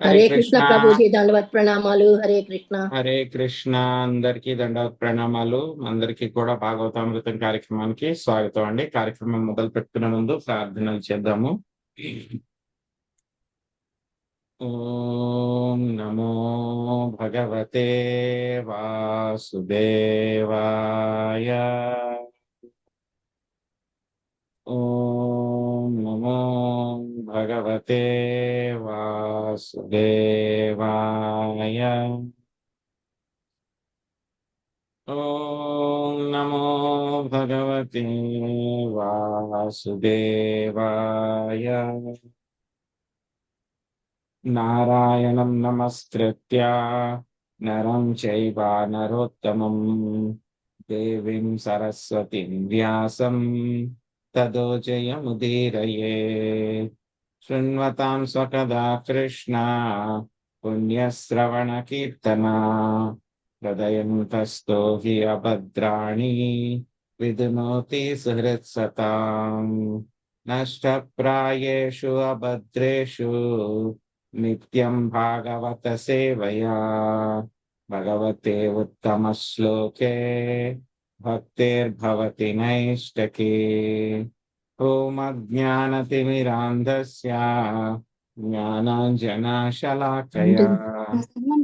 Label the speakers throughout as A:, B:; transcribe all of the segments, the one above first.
A: హరే
B: హరే కృష్ణ
A: కృష్ణ ప్రభుజీ, దండవత్ ప్రణామాలు. హరే కృష్ణ.
B: హరే కృష్ణ. అందరికీ దండవత్ ప్రణామాలు. అందరికీ కూడా భాగవతామృతం కార్యక్రమానికి స్వాగతం అండి. కార్యక్రమం మొదలు పెట్టుకునే ముందు ప్రార్థనలు చేద్దాము. ఓం నమో భగవతే వాసుదేవాయ. ఓం నమో భగవతే వాసుదేవాయ. ఓం నమో భగవతే వాసుదేవాయ. నారాయణం నమస్కృత్య నరం చైవ నరోత్తమం దేవీం సరస్వతిం వ్యాసం తదో జయముదీరయే. శృణ్వతాం స్వకదా కృష్ణ పుణ్యశ్రవణ కీర్తనా హృదయంతస్థో హి అభద్రాణి విధునోతి సుహృత్సతాం. నష్టప్రాయేషు అభద్రేషు నిత్యం భాగవత సేవయా భగవతే ఉత్తమ శ్లోకే భక్తిర్భవతి నైష్టకి. ఓం అజ్ఞానతిమిరాంధస్య జ్ఞానాంజనశలాకయా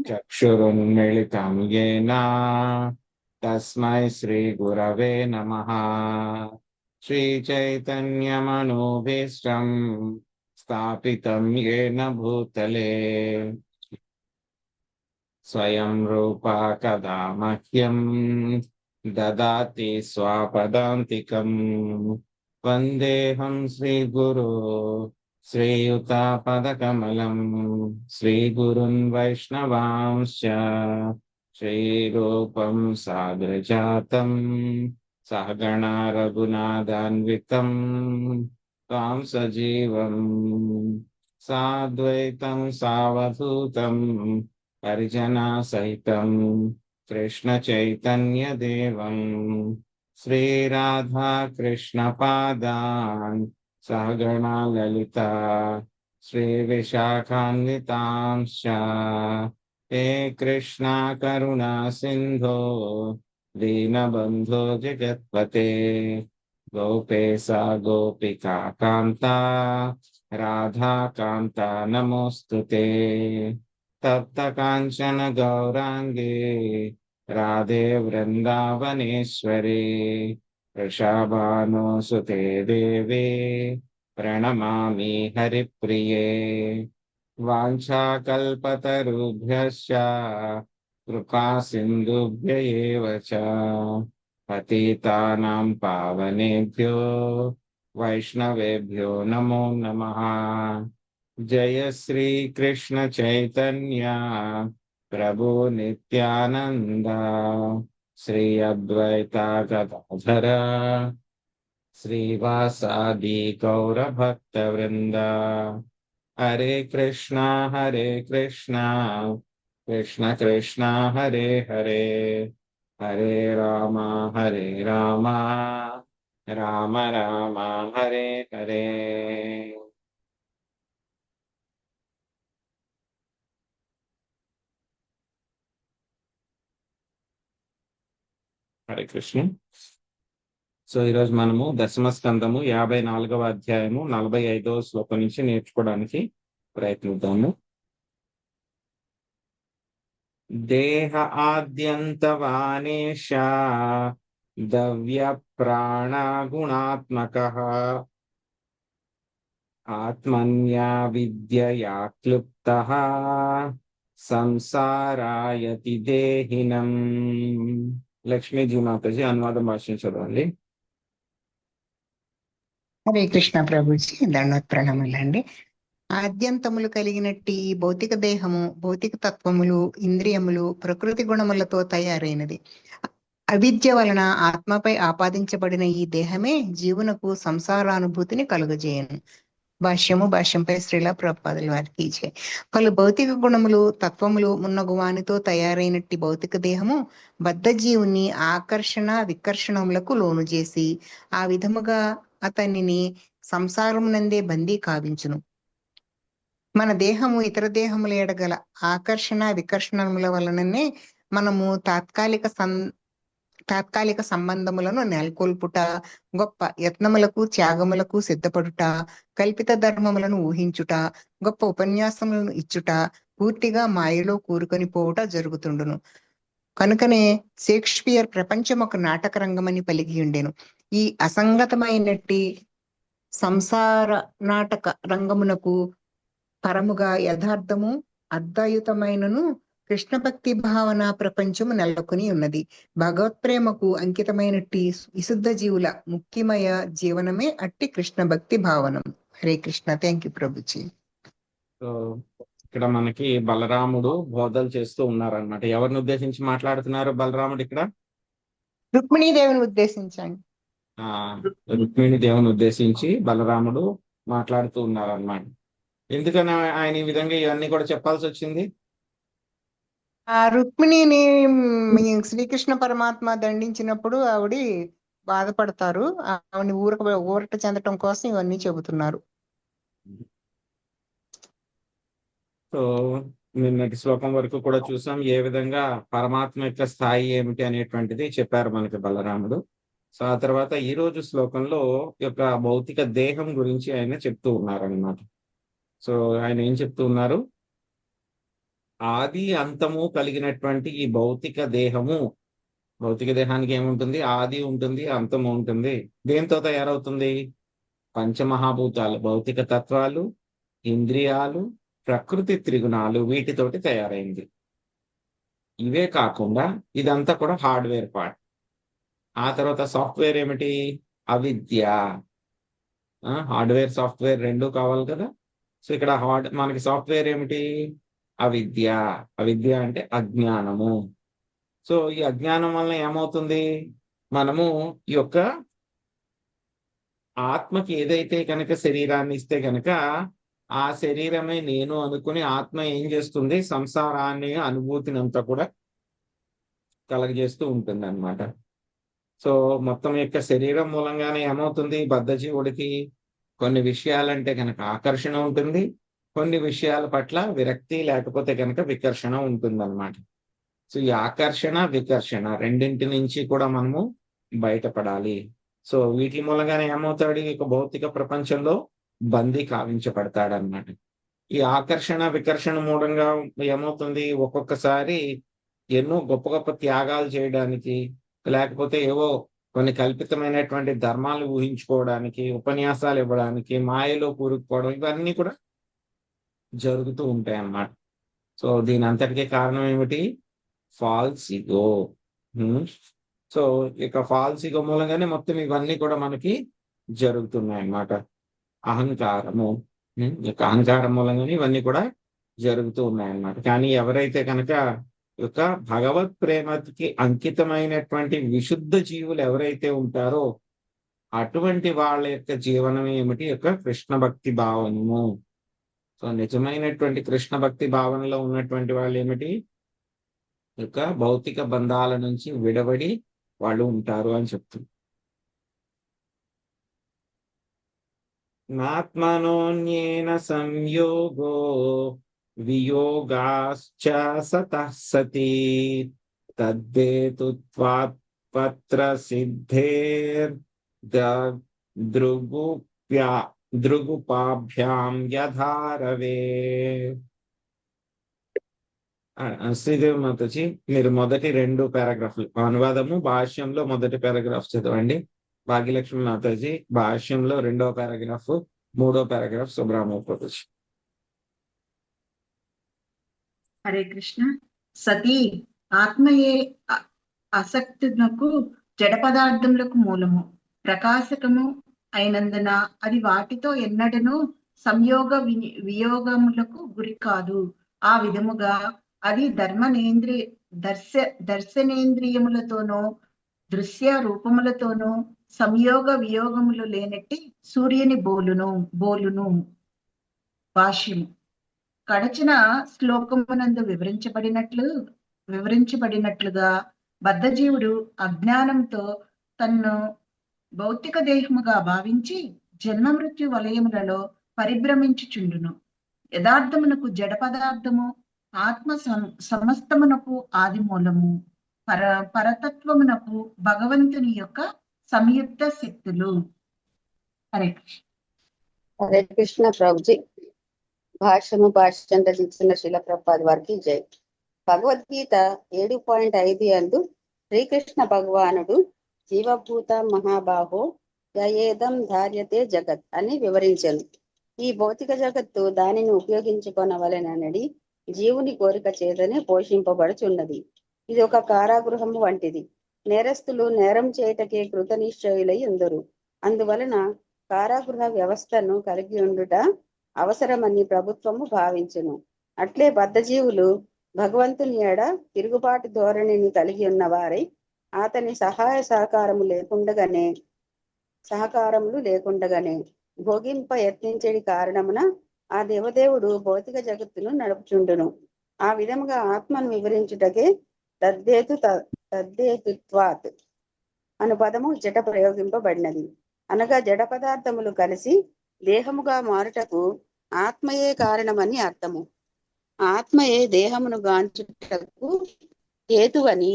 B: చక్షురున్మిళితం యేన తస్మై శ్రీగురవే నమః. శ్రీచైతన్యమనోభీష్టం స్థాపితం యేన భూతలే స్వయం రూపా కదా మహ్యం దదాతి స్వపదాంతికం. వందేహం శ్రీగురు శ్రీయుతాపదకమలం శ్రీగురున్ వైష్ణవాంశ్చ శ్రీరూపం సాగ్రజాతం సహగణా రఘునాథాన్వితం త్వాం సజీవం సాద్వైతం సావధూతం పరిజనా సహితం కృష్ణ చైతన్య దేవం శ్రీరాధా కృష్ణ పాదాన్ సహగణా లలిత శ్రీ విశాఖాన్వితాంశ్చ. హే కృష్ణ కరుణా సింధో దీనబంధో జగత్పతే గోపేశా గోపికా కాంత రాధా కాంత నమోస్తుతే. తప్త కాంచన గౌరాంగే రాధే వృందావనేశ్వరి వృషభానుసుతే దేవి ప్రణమామి హరిప్రియే. వాంఛాకల్పతరుభ్యశ్చ కృపా సింధుభ్య ఏవ చ పతితానాం పావనేభ్యో వైష్ణవేభ్యో నమో నమః. జయ శ్రీ కృష్ణ చైతన్య ప్రభు నిత్యానంద శ్రీ అద్వైత గదాధర శ్రీవాసాది గౌర భక్త వృంద. హరే కృష్ణ కృష్ణ కృష్ణ హరే హరే హరే రామ రామ రామ హరే హరే. హరే కృష్ణ. సో ఈరోజు మనము దశమ స్కందము 54వ అధ్యాయము 45వ శ్లోకం నుంచి నేర్చుకోవడానికి ప్రయత్నిద్దాము. దేహ ఆద్యంతవానేష దవ్య ప్రాణగుణాత్మకః ఆత్మన్యా విద్యయా క్లుప్తః సంసారాయతి దేహినం. లక్ష్మీజీ మాతాజీ అనువాదం భాషను చదవండి.
C: హరే కృష్ణ ప్రభుజీ, దండవత్ ప్రణామాలండి. ఆద్యంతములు కలిగినట్టి ఈ భౌతిక దేహము, భౌతిక తత్వములు, ఇంద్రియములు, ప్రకృతి గుణములతో తయారైనది. అవిద్య వలన ఆత్మపై ఆపాదించబడిన ఈ దేహమే జీవునకు సంసారానుభూతిని కలుగజేయను. భాష్యంపై శ్రీల ప్రభుపాదుల వారికి ఇచ్చే పలు భౌతిక గుణములు, తత్వములు మున్నగు వానితో తయారైనట్టి భౌతిక దేహము బద్ధ జీవుని ఆకర్షణ వికర్షణములకు లోను చేసి ఆ విధముగా అతనిని సంసారం నందే బందీ కావించును. మన దేహము ఇతర దేహముల ఎడగల ఆకర్షణ వికర్షణముల వలననే మనము తాత్కాలిక సంబంధములను నెలకొల్పుట, గొప్ప యత్నములకు త్యాగములకు సిద్ధపడుట, కల్పిత ధర్మములను ఊహించుట, గొప్ప ఉపన్యాసములను ఇచ్చుట, పూర్తిగా మాయలో కూరుకొని పోవుట జరుగుతుండును. కనుకనే షేక్స్పియర్ ప్రపంచం ఒక నాటక రంగమని పలికి ఉండెను. ఈ అసంగతమైనట్టి సంసార నాటక రంగమునకు పరముగా యథార్థము అర్ధాయుతమైనను కృష్ణ భక్తి భావన ప్రపంచము నెలకొని ఉన్నది. భగవత్ప్రేమకు అంకితమైనట్టి విశుద్ధ జీవుల ముఖ్యమయ జీవనమే అట్టి కృష్ణ భక్తి భావనం. Hare Krishna. Thank you Prabhuji.
B: So ఇక్కడ మనకి బలరాముడు బోధలు చేస్తూ ఉన్నారనమాట. ఎవరిని ఉద్దేశించి మాట్లాడుతున్నారు బలరాముడు ఇక్కడ?
C: రుక్మిణీదేవిని ఉద్దేశించండి.
B: రుక్మిణి దేవుని ఉద్దేశించి బలరాముడు మాట్లాడుతూ ఉన్నారన్నమాట. ఎందుకని ఆయన ఈ విధంగా ఇవన్నీ కూడా చెప్పాల్సి వచ్చింది?
C: ఆ రుక్మిణిని శ్రీకృష్ణ పరమాత్మ దండించినప్పుడు ఆవిడ బాధపడతారు. ఆవిడని ఊరట చెందటం కోసం ఇవన్నీ చెబుతున్నారు.
B: సో నిన్నటి శ్లోకం వరకు కూడా చూసాం ఏ విధంగా పరమాత్మ యొక్క స్థాయి ఏమిటి అనేటువంటిది చెప్పారు మనకి బలరాముడు. సో ఆ తర్వాత ఈ రోజు శ్లోకంలో యొక్క భౌతిక దేహం గురించి ఆయన చెప్తూ ఉన్నారన్నమాట. సో ఆయన ఏం చెప్తూ ఉన్నారు? ఆది అంతము కలిగినటువంటి ఈ భౌతిక దేహము, భౌతిక దేహానికి ఏముంటుంది? ఆది ఉంటుంది, అంతము ఉంటుంది. దేంతో తయారవుతుంది? పంచమహాభూతాలు, భౌతిక తత్వాలు, ఇంద్రియాలు, ప్రకృతి త్రిగుణాలు, వీటితోటి తయారైంది. ఇవే కాకుండా ఇదంతా కూడా హార్డ్వేర్ పార్ట్. ఆ తర్వాత సాఫ్ట్వేర్ ఏమిటి? అవిద్య. హార్డ్వేర్ సాఫ్ట్వేర్ రెండు కావాలి కదా. సో ఇక్కడ మనకి సాఫ్ట్వేర్ ఏమిటి? అవిద్య. అవిద్య అంటే అజ్ఞానము. సో ఈ అజ్ఞానం వలన ఏమవుతుంది? మనము ఈ యొక్క ఆత్మకి ఏదైతే కనుక శరీరాన్ని ఇస్తే కనుక ఆ శరీరమే నేను అనుకుని ఆత్మ ఏం చేస్తుంది? సంసారాన్ని, అనుభూతిని అంతా కూడా కలగజేస్తూ ఉంటుంది అన్నమాట. సో మొత్తం యొక్క శరీరం మూలంగానే ఏమవుతుంది? బద్ధజీవుడికి కొన్ని విషయాలంటే కనుక ఆకర్షణ ఉంటుంది, కొన్ని విషయాల పట్ల విరక్తి లేకపోతే కనుక వికర్షణ ఉంటుంది అన్నమాట. సో ఈ ఆకర్షణ వికర్షణ రెండింటి నుంచి కూడా మనము బయటపడాలి. సో వీటి మూలంగానే ఏమవుతాడు? ఈ భౌతిక ప్రపంచంలో బందీ కావించబడతాడన్నమాట. ఈ ఆకర్షణ వికర్షణ మూలంగా ఏమవుతుంది? ఒక్కొక్కసారి ఎన్నో గొప్ప గొప్ప త్యాగాలు చేయడానికి, లేకపోతే ఏవో కొన్ని కల్పితమైనటువంటి ధర్మాలు ఊహించుకోవడానికి, ఉపన్యాసాలు ఇవ్వడానికి, మాయలో కూరుకుపోవడం, ఇవన్నీ కూడా జరుగుతూ ఉంటాయి అన్నమాట. సో దీని అంతటికీ కారణం ఏమిటి? Falls ego. సో ఇక ఫాల్స్ ఈగో మూలంగానే మొత్తం ఇవన్నీ కూడా మనకి జరుగుతున్నాయి అన్నమాట. అహంకారము, ఇక అహంకారం మూలంగానే ఇవన్నీ కూడా జరుగుతూ ఉన్నాయి అన్నమాట. కానీ ఎవరైతే కనుక యొక్క భగవత్ ప్రేమకి అంకితమైనటువంటి విశుద్ధ జీవులు ఎవరైతే ఉంటారో అటువంటి వాళ్ళ యొక్క జీవనం ఏమిటి? యొక్క కృష్ణ భక్తి భావనము. సో నిజమైనటువంటి కృష్ణ భక్తి భావనలో ఉన్నటువంటి వాళ్ళు ఏమిటి? యొక్క భౌతిక బంధాల నుంచి విడబడి వాళ్ళు ఉంటారు అని చెప్తుంది. నాత్మనోన్యేన సంయోగో వియోగాశ్చ సతః సతి తద్వేతుత్వాత్పత్ర సిద్ధేర్ దృగుపాభ్యాం యథారవే. శ్రీదేవి మాతాజీ మీరు మొదటి 2 పారాగ్రాఫ్లు అనువాదము, భాష్యంలో మొదటి పారాగ్రాఫ్ చదవండి. భాగ్యలక్ష్మి మాతాజీ భాష్యంలో 2వ పారాగ్రాఫ్, 3వ పారాగ్రాఫ్ సుబ్రహ్మణ్య మాతాజీ.
D: హరే కృష్ణ. సతీ ఆత్మయే ఆసక్తునకు జడ పదార్థములకు మూలము, ప్రకాశకము అయినందున అది వాటితో ఎన్నడను సంయోగ వియోగములకు గురి కాదు. ఆ విధముగా అది దర్శనేంద్రియములతోనూ దృశ్య రూపములతోనూ సంయోగ వియోగములు లేనట్టి సూర్యుని బోలును. భాష్యము. కడచిన శ్లోకమునందు వివరించబడినట్లుగా బద్ధజీవుడు అజ్ఞానంతో తన్ను భౌతిక దేహముగా భావించి జన్మ మృత్యు వలయములలో పరిభ్రమించుచుండును. యథార్థమునకు జడ పదార్థము, ఆత్మ సమస్తమునకు ఆది మూలము, పరతత్వమునకు భగవంతుని యొక్క సంయుక్త శక్తులు. హరే కృష్ణ.
E: హరే కృష్ణ ప్రభుజీ. భాష్యం రచించిన శిల ప్రభుపాద వారికి జై. భగవద్గీత 7.5 యందు శ్రీకృష్ణ భగవానుడు జీవభూత మహాబాహో యయేదం ధార్యతే జగత్ అని వివరించను. ఈ భౌతిక జగత్తు దానిని ఉపయోగించుకొనవలెనని జీవుని కోరిక చేతనే పోషింపబడుచున్నది. ఇది ఒక కారాగృహము వంటిది. నేరస్తులు నేరం చేయటకే కృతనిశ్చయులై ఉందరు. అందువలన కారాగృహ వ్యవస్థను కలిగి ఉండుట అవసరమని ప్రభుత్వము భావించును. అట్లే బద్ధజీవులు భగవంతుని ఎడ తిరుగుబాటు ధోరణిని కలిగి ఉన్న వారై అతని సహకారములు లేకుండగానే భోగింప యత్నించడి కారణమున ఆ దేవదేవుడు భౌతిక జగత్తును నడుపుచుండును. ఆ విధముగా ఆత్మను వివరించుటకే తద్దేతుత్వాత్ అను పదము జట ప్రయోగింపబడినది. అనగా జడ పదార్థములు కలిసి దేహముగా మారుటకు ఆత్మయే కారణమని అర్థము. ఆత్మయే దేహమును గాంచుటకు హేతువని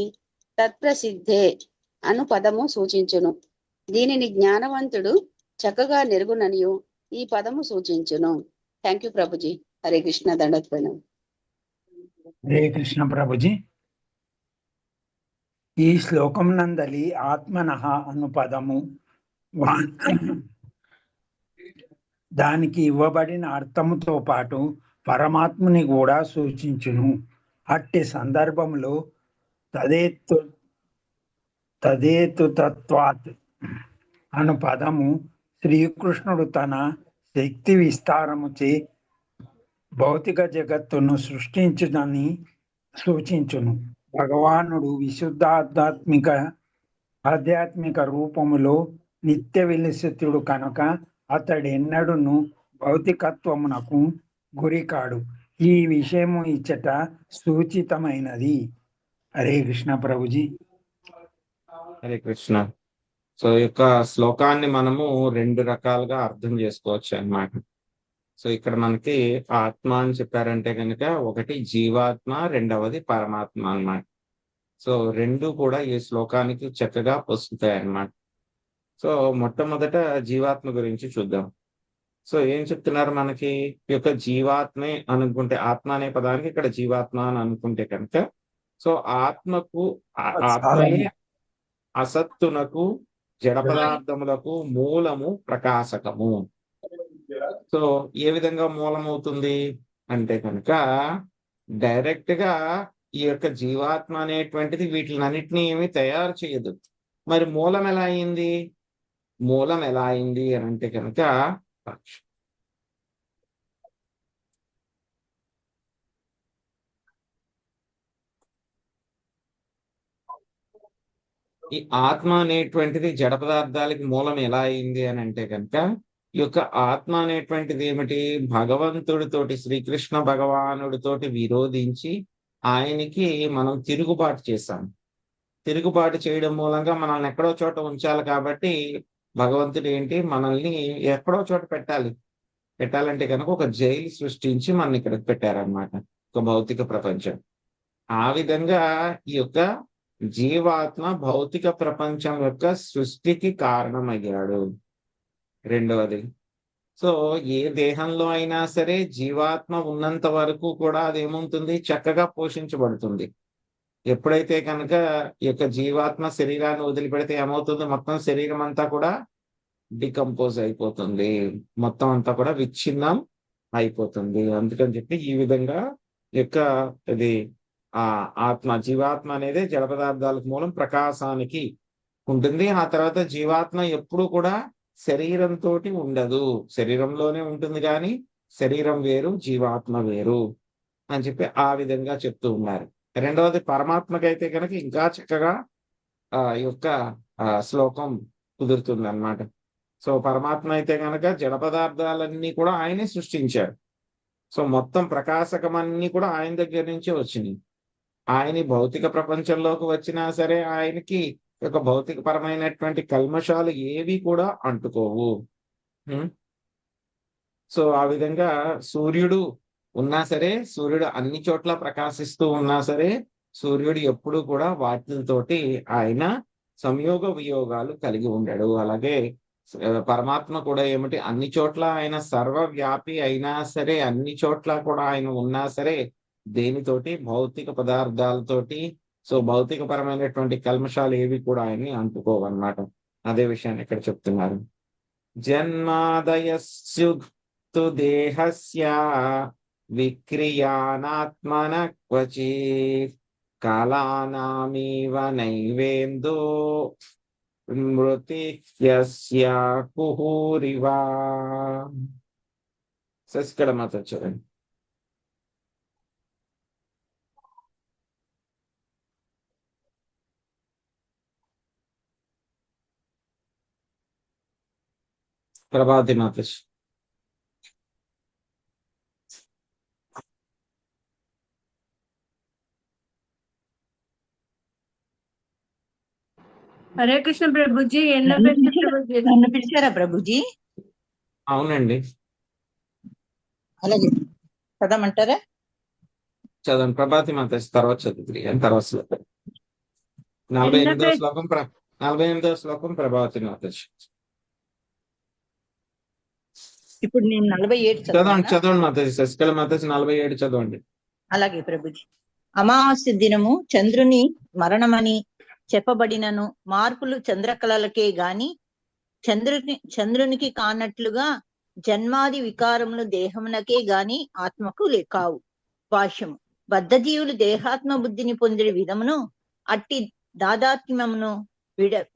E: తత్ప్రసిద్ధే అను పదము సూచించును. దీనిని జ్ఞానవంతుడు చక్కగా నెరుగుననియు ఈ పదము సూచించును. Thank you Prabhuji. హరే కృష్ణ. దండోత్పన్నం.
F: హరే కృష్ణ ప్రభుజీ. ఈ శ్లోకం నందలి ఆత్మనః అను పదము దానికి ఇవ్వబడిన అర్థముతో పాటు పరమాత్మని కూడా సూచించును. అట్టి సందర్భంలో తదేతుతత్వాత్ అను పదము శ్రీకృష్ణుడు తన శక్తి విస్తారముచే భౌతిక జగత్తును సృష్టించునని సూచించును. భగవానుడు ఆధ్యాత్మిక రూపములో నిత్య విలసితుడు కనుక అతడెన్నడును భౌతికత్వమునకు గురికాడు. ఈ విషయము ఇచ్చట సూచితమైనది. హరే కృష్ణ ప్రభుజీ.
B: హరే కృష్ణ. సో ఈ యొక్క శ్లోకాన్ని మనము 2 రకాలుగా అర్థం చేసుకోవచ్చు అన్నమాట. సో ఇక్కడ మనకి ఆత్మ అని చెప్పారంటే కనుక ఒకటి జీవాత్మ, రెండవది పరమాత్మ అన్నమాట. సో 2 కూడా ఈ శ్లోకానికి చక్కగా వస్తాయి అన్నమాట. సో మొట్టమొదట జీవాత్మ గురించి చూద్దాం. సో ఏం చెప్తున్నారు మనకి? ఈ యొక్క జీవాత్మే అనుకుంటే, ఆత్మ అనే పదానికి ఇక్కడ జీవాత్మ అని అనుకుంటే కనుక, సో ఆత్మకు ఆత్మనే అసత్తునకు జడ పదార్థములకు మూలము ప్రకాశకము. సో ఏ విధంగా మూలమవుతుంది అంటే కనుక డైరెక్ట్ గా ఈ యొక్క జీవాత్మ అనేటువంటిది వీటినన్నిటినీ ఏమి తయారు చేయదు. మరి మూలం ఎలా అయింది? మూలం ఎలా అయింది అని అంటే కనుక ఈ ఆత్మ అనేటువంటిది జడ పదార్థాలకి మూలం ఎలా అయింది అని అంటే కనుక, ఈ యొక్క ఆత్మ అనేటువంటిది ఏమిటి? భగవంతుడితోటి, శ్రీకృష్ణ భగవానుడితోటి విరోధించి ఆయనకి మనం తిరుగుబాటు చేశాం. తిరుగుబాటు చేయడం మూలంగా మనల్ని ఎక్కడో చోట ఉంచాలి కాబట్టి భగవంతుడు ఏంటి, మనల్ని ఎక్కడో చోట పెట్టాలంటే కనుక ఒక జైలు సృష్టించి మనల్ని ఇక్కడ పెట్టారనమాట, ఒక భౌతిక ప్రపంచం. ఆ విధంగా ఈ యొక్క జీవాత్మ భౌతిక ప్రపంచం యొక్క సృష్టికి కారణమయ్యాడు. రెండవది, సో ఏ దేహంలో అయినా సరే జీవాత్మ ఉన్నంత వరకు కూడా అదేమవుతుంది? చక్కగా పోషించబడుతుంది. ఎప్పుడైతే కనుక ఈ యొక్క జీవాత్మ శరీరాన్ని వదిలిపెడితే ఏమవుతుంది? మొత్తం శరీరం అంతా కూడా డికంపోజ్ అయిపోతుంది, మొత్తం అంతా కూడా విచ్ఛిన్నం అయిపోతుంది. అందుకని చెప్పి ఈ విధంగా యొక్క ఇది జీవాత్మ అనేది జడ పదార్థాలకు మూలం, ప్రకాశానికి ఉంటుంది. ఆ తర్వాత జీవాత్మ ఎప్పుడు కూడా శరీరంతో ఉండదు, శరీరంలోనే ఉంటుంది కానీ శరీరం వేరు, జీవాత్మ వేరు అని చెప్పి ఆ విధంగా చెప్తూ ఉన్నారు. రెండవది, పరమాత్మకైతే కనుక ఇంకా చక్కగా ఈ యొక్క శ్లోకం కుదురుతుంది అన్నమాట. సో పరమాత్మ అయితే కనుక జడ పదార్థాలన్నీ కూడా ఆయనే సృష్టించాడు. సో మొత్తం ప్రకాశకమన్నీ కూడా ఆయన దగ్గర నుంచే వచ్చినాయి. ఆయన భౌతిక ప్రపంచంలోకి వచ్చినా సరే ఆయనకి ఒక భౌతిక పరమైనటువంటి కల్మషాలు ఏవి కూడా అంటుకోవు. సో ఆ విధంగా సూర్యుడు ఉన్నా సరే, సూర్యుడు అన్ని చోట్ల ప్రకాశిస్తూ ఉన్నా సరే, సూర్యుడు ఎప్పుడు కూడా వాటితోటి ఆయన సంయోగ వియోగాలు కలిగి ఉండడు. అలాగే పరమాత్మ కూడా ఏమిటి, అన్ని చోట్ల ఆయన సర్వవ్యాపి అయినా సరే, అన్ని చోట్ల కూడా ఆయన ఉన్నా సరే, దేనితోటి భౌతిక పదార్థాలతోటి, సో భౌతిక పరమైనటువంటి కల్మషాలు ఏవి కూడా ఆయన్ని అంటుకోవన్నమాట. అదే విషయాన్ని ఇక్కడ చెప్తున్నారు. జన్మాదయస్సు దేహస్య విక్రియానాత్మన క్వచిత్ కాలానామీవ నైవేందో మృతిస్య కుహూరివా. ఇక్కడ మాత్రం చూడండి. ప్రభాతి మాతృ.
G: హరే కృష్ణ ప్రభుజీ.
H: నన్ను పిలిచారా ప్రభుజీ?
B: అవునండి,
H: అలాగే చదవమంటారా?
B: చదవండి. ప్రభాతి మాత తర్వాత చదువుతుంది. తర్వాత శ్లోకం 48వ శ్లోకం. 48వ శ్లోకం ప్రభాతి మాత.
H: ఇప్పుడు నేను 47
B: చదవండి మాతాజీ. శశికళ మాతాజీ 47 చదవండి.
H: అలాగే ప్రభుజీ. అమావాస్య దినము చంద్రుని మరణమని చెప్పబడినను మార్పులు చంద్రకళలకే గాని చంద్రునికి కానట్లుగా జన్మాది వికారములు దేహమునకే గాని ఆత్మకు కావు. భాష్యము. బద్ధజీవులు దేహాత్మ బుద్ధిని పొందే విధమును అట్టి దాదాత్మ్యమును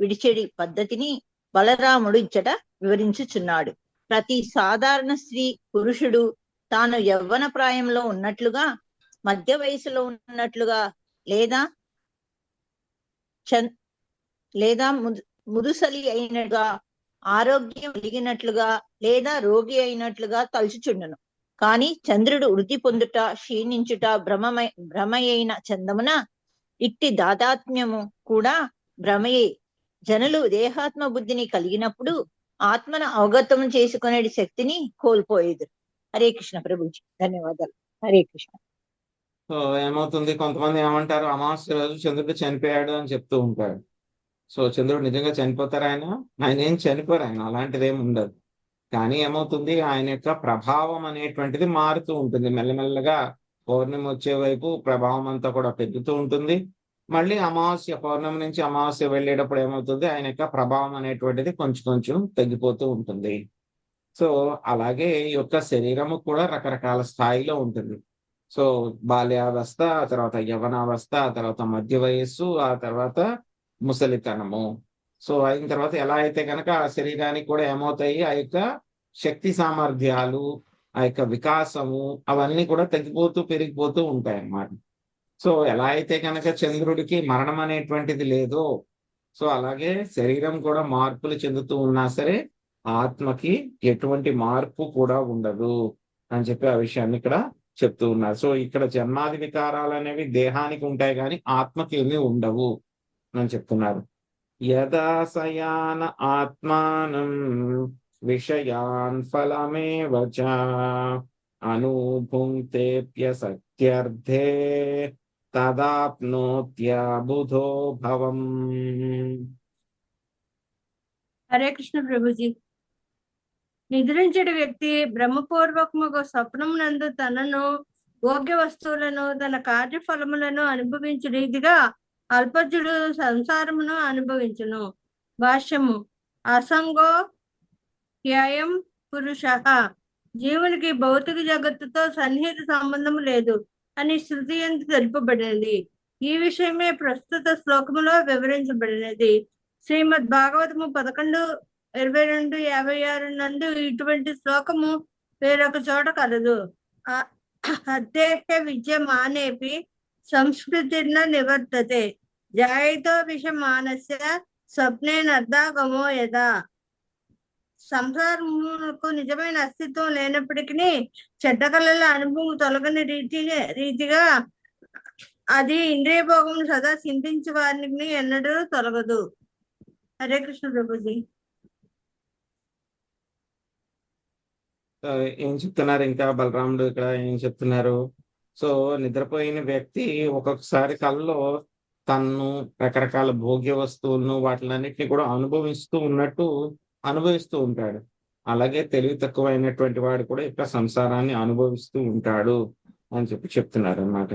H: విడిచెడి పద్ధతిని బలరాముడు ఇచ్చట వివరించుచున్నాడు. ప్రతి సాధారణ స్త్రీ పురుషుడు తాను యవ్వన ప్రాయంలో ఉన్నట్లుగా, మధ్య వయసులో ఉన్నట్లుగా, లేదా ముదుసలి అయినట్టుగా, ఆరోగ్యం కలిగినట్లుగా, లేదా రోగి అయినట్లుగా తలుచుచుండును. కాని చంద్రుడు వృద్ధి పొందుట, క్షీణించుట భ్రమయైన చందమున ఇట్టి దాదాత్మ్యము కూడా భ్రమయే. జనులు దేహాత్మ బుద్ధిని కలిగినప్పుడు ఆత్మను అవగతం చేసుకునే శక్తిని కోల్పోయేది. హరే కృష్ణ ప్రభుజీ. ధన్యవాదాలు. హరే కృష్ణ.
B: సో ఏమవుతుంది, కొంతమంది ఏమంటారు, అమావాస్య రోజు చంద్రుడు చనిపోయాడు అని చెప్తూ ఉంటాడు. సో చంద్రుడు నిజంగా చనిపోతారు? ఆయన ఏం చనిపోరు, ఆయన అలాంటిది ఏమి ఉండదు. కానీ ఏమవుతుంది, ఆయన యొక్క ప్రభావం అనేటువంటిది మారుతూ ఉంటుంది. మెల్లమెల్లగా పౌర్ణమి వచ్చే వైపు ప్రభావం అంతా కూడా పెరుగుతూ ఉంటుంది. మళ్ళీ పౌర్ణమి నుంచి అమావాస్య వెళ్ళేటప్పుడు ఏమవుతుంది, ఆయన యొక్క ప్రభావం అనేటువంటిది కొంచెం కొంచెం తగ్గిపోతూ ఉంటుంది. సో అలాగే ఈ యొక్క శరీరము కూడా రకరకాల స్థాయిలో ఉంటుంది. సో బాల్యావస్థ, ఆ తర్వాత యవనావస్థ, ఆ తర్వాత మధ్య వయస్సు, ఆ తర్వాత ముసలితనము. సో అయిన తర్వాత ఎలా అయితే కనుక ఆ శరీరానికి కూడా ఏమవుతాయి, ఆ యొక్క శక్తి సామర్థ్యాలు, ఆ యొక్క వికాసము అవన్నీ కూడా తగ్గిపోతూ పెరిగిపోతూ ఉంటాయి అన్నమాట. సో ఎలా అయితే కనుక చంద్రుడికి మరణం అనేటువంటిది లేదో, సో అలాగే శరీరం కూడా మార్పులు చెందుతూ ఉన్నా సరే ఆత్మకి ఎటువంటి మార్పు కూడా ఉండదు అని చెప్పి ఆ విషయాన్ని ఇక్కడ చెప్తూ ఉన్నారు. సో ఇక్కడ జన్మాది వికారాలు అనేవి దేహానికి ఉంటాయి కానీ ఆత్మకి ఏమీ ఉండవు అని చెప్తున్నారు. యదా సయాన ఆత్మానం విషయాన్ ఫలమేవచ అనుభుంక్తేప్య సత్యర్థే తదాప్నోత్య బుధో భవం.
G: హరే కృష్ణ ప్రభుజీ. నిద్రించడి వ్యక్తి బ్రహ్మపూర్వకముగా స్వప్నం నందు తనను, భోగ్య వస్తువులను, తన కార్యఫలములను అనుభవించు రీతిగా అల్పజుడు సంసారమును అనుభవించును. భాష్యము. అసంగో హ్యయం పురుష. జీవునికి భౌతిక జగత్తుతో సన్నిహిత సంబంధము లేదు అని శృతి యందు తెలుపబడినది. ఈ విషయమే ప్రస్తుత శ్లోకములో వివరించబడినది. శ్రీమద్ భాగవతము 11:22-56 నందు ఇటువంటి శ్లోకము వేరొక చోట కలదు. అద్దేహ విద్యమానేపి సంస్కృతిర్న నివర్తతే జాయితో విషమానస్య స్వప్నేనర్ధాగమో యదా. సంసారములకు నిజమైన అస్తిత్వం లేనప్పటికీ చెడ్డ కళల అనుభవం తొలగని రీతిగా అది ఇంద్రియ భోగం సదా చింతించే వారికి ఎన్నడూ తొలగదు. హరే కృష్ణ ప్రభుజీ.
B: సో ఏం చెప్తున్నారు ఇంకా బలరాముడు ఇక్కడ ఏం చెప్తున్నారు? సో నిద్రపోయిన వ్యక్తి ఒక్కొక్కసారి కల్లో తన్ను రకరకాల భోగ్య వస్తువులను వాటిలన్నిటిని కూడా అనుభవిస్తూ ఉంటాడు. అలాగే తెలివి తక్కువైనటువంటి వాడు కూడా ఇక్కడ సంసారాన్ని అనుభవిస్తూ ఉంటాడు అని చెప్తున్నారు అన్నమాట.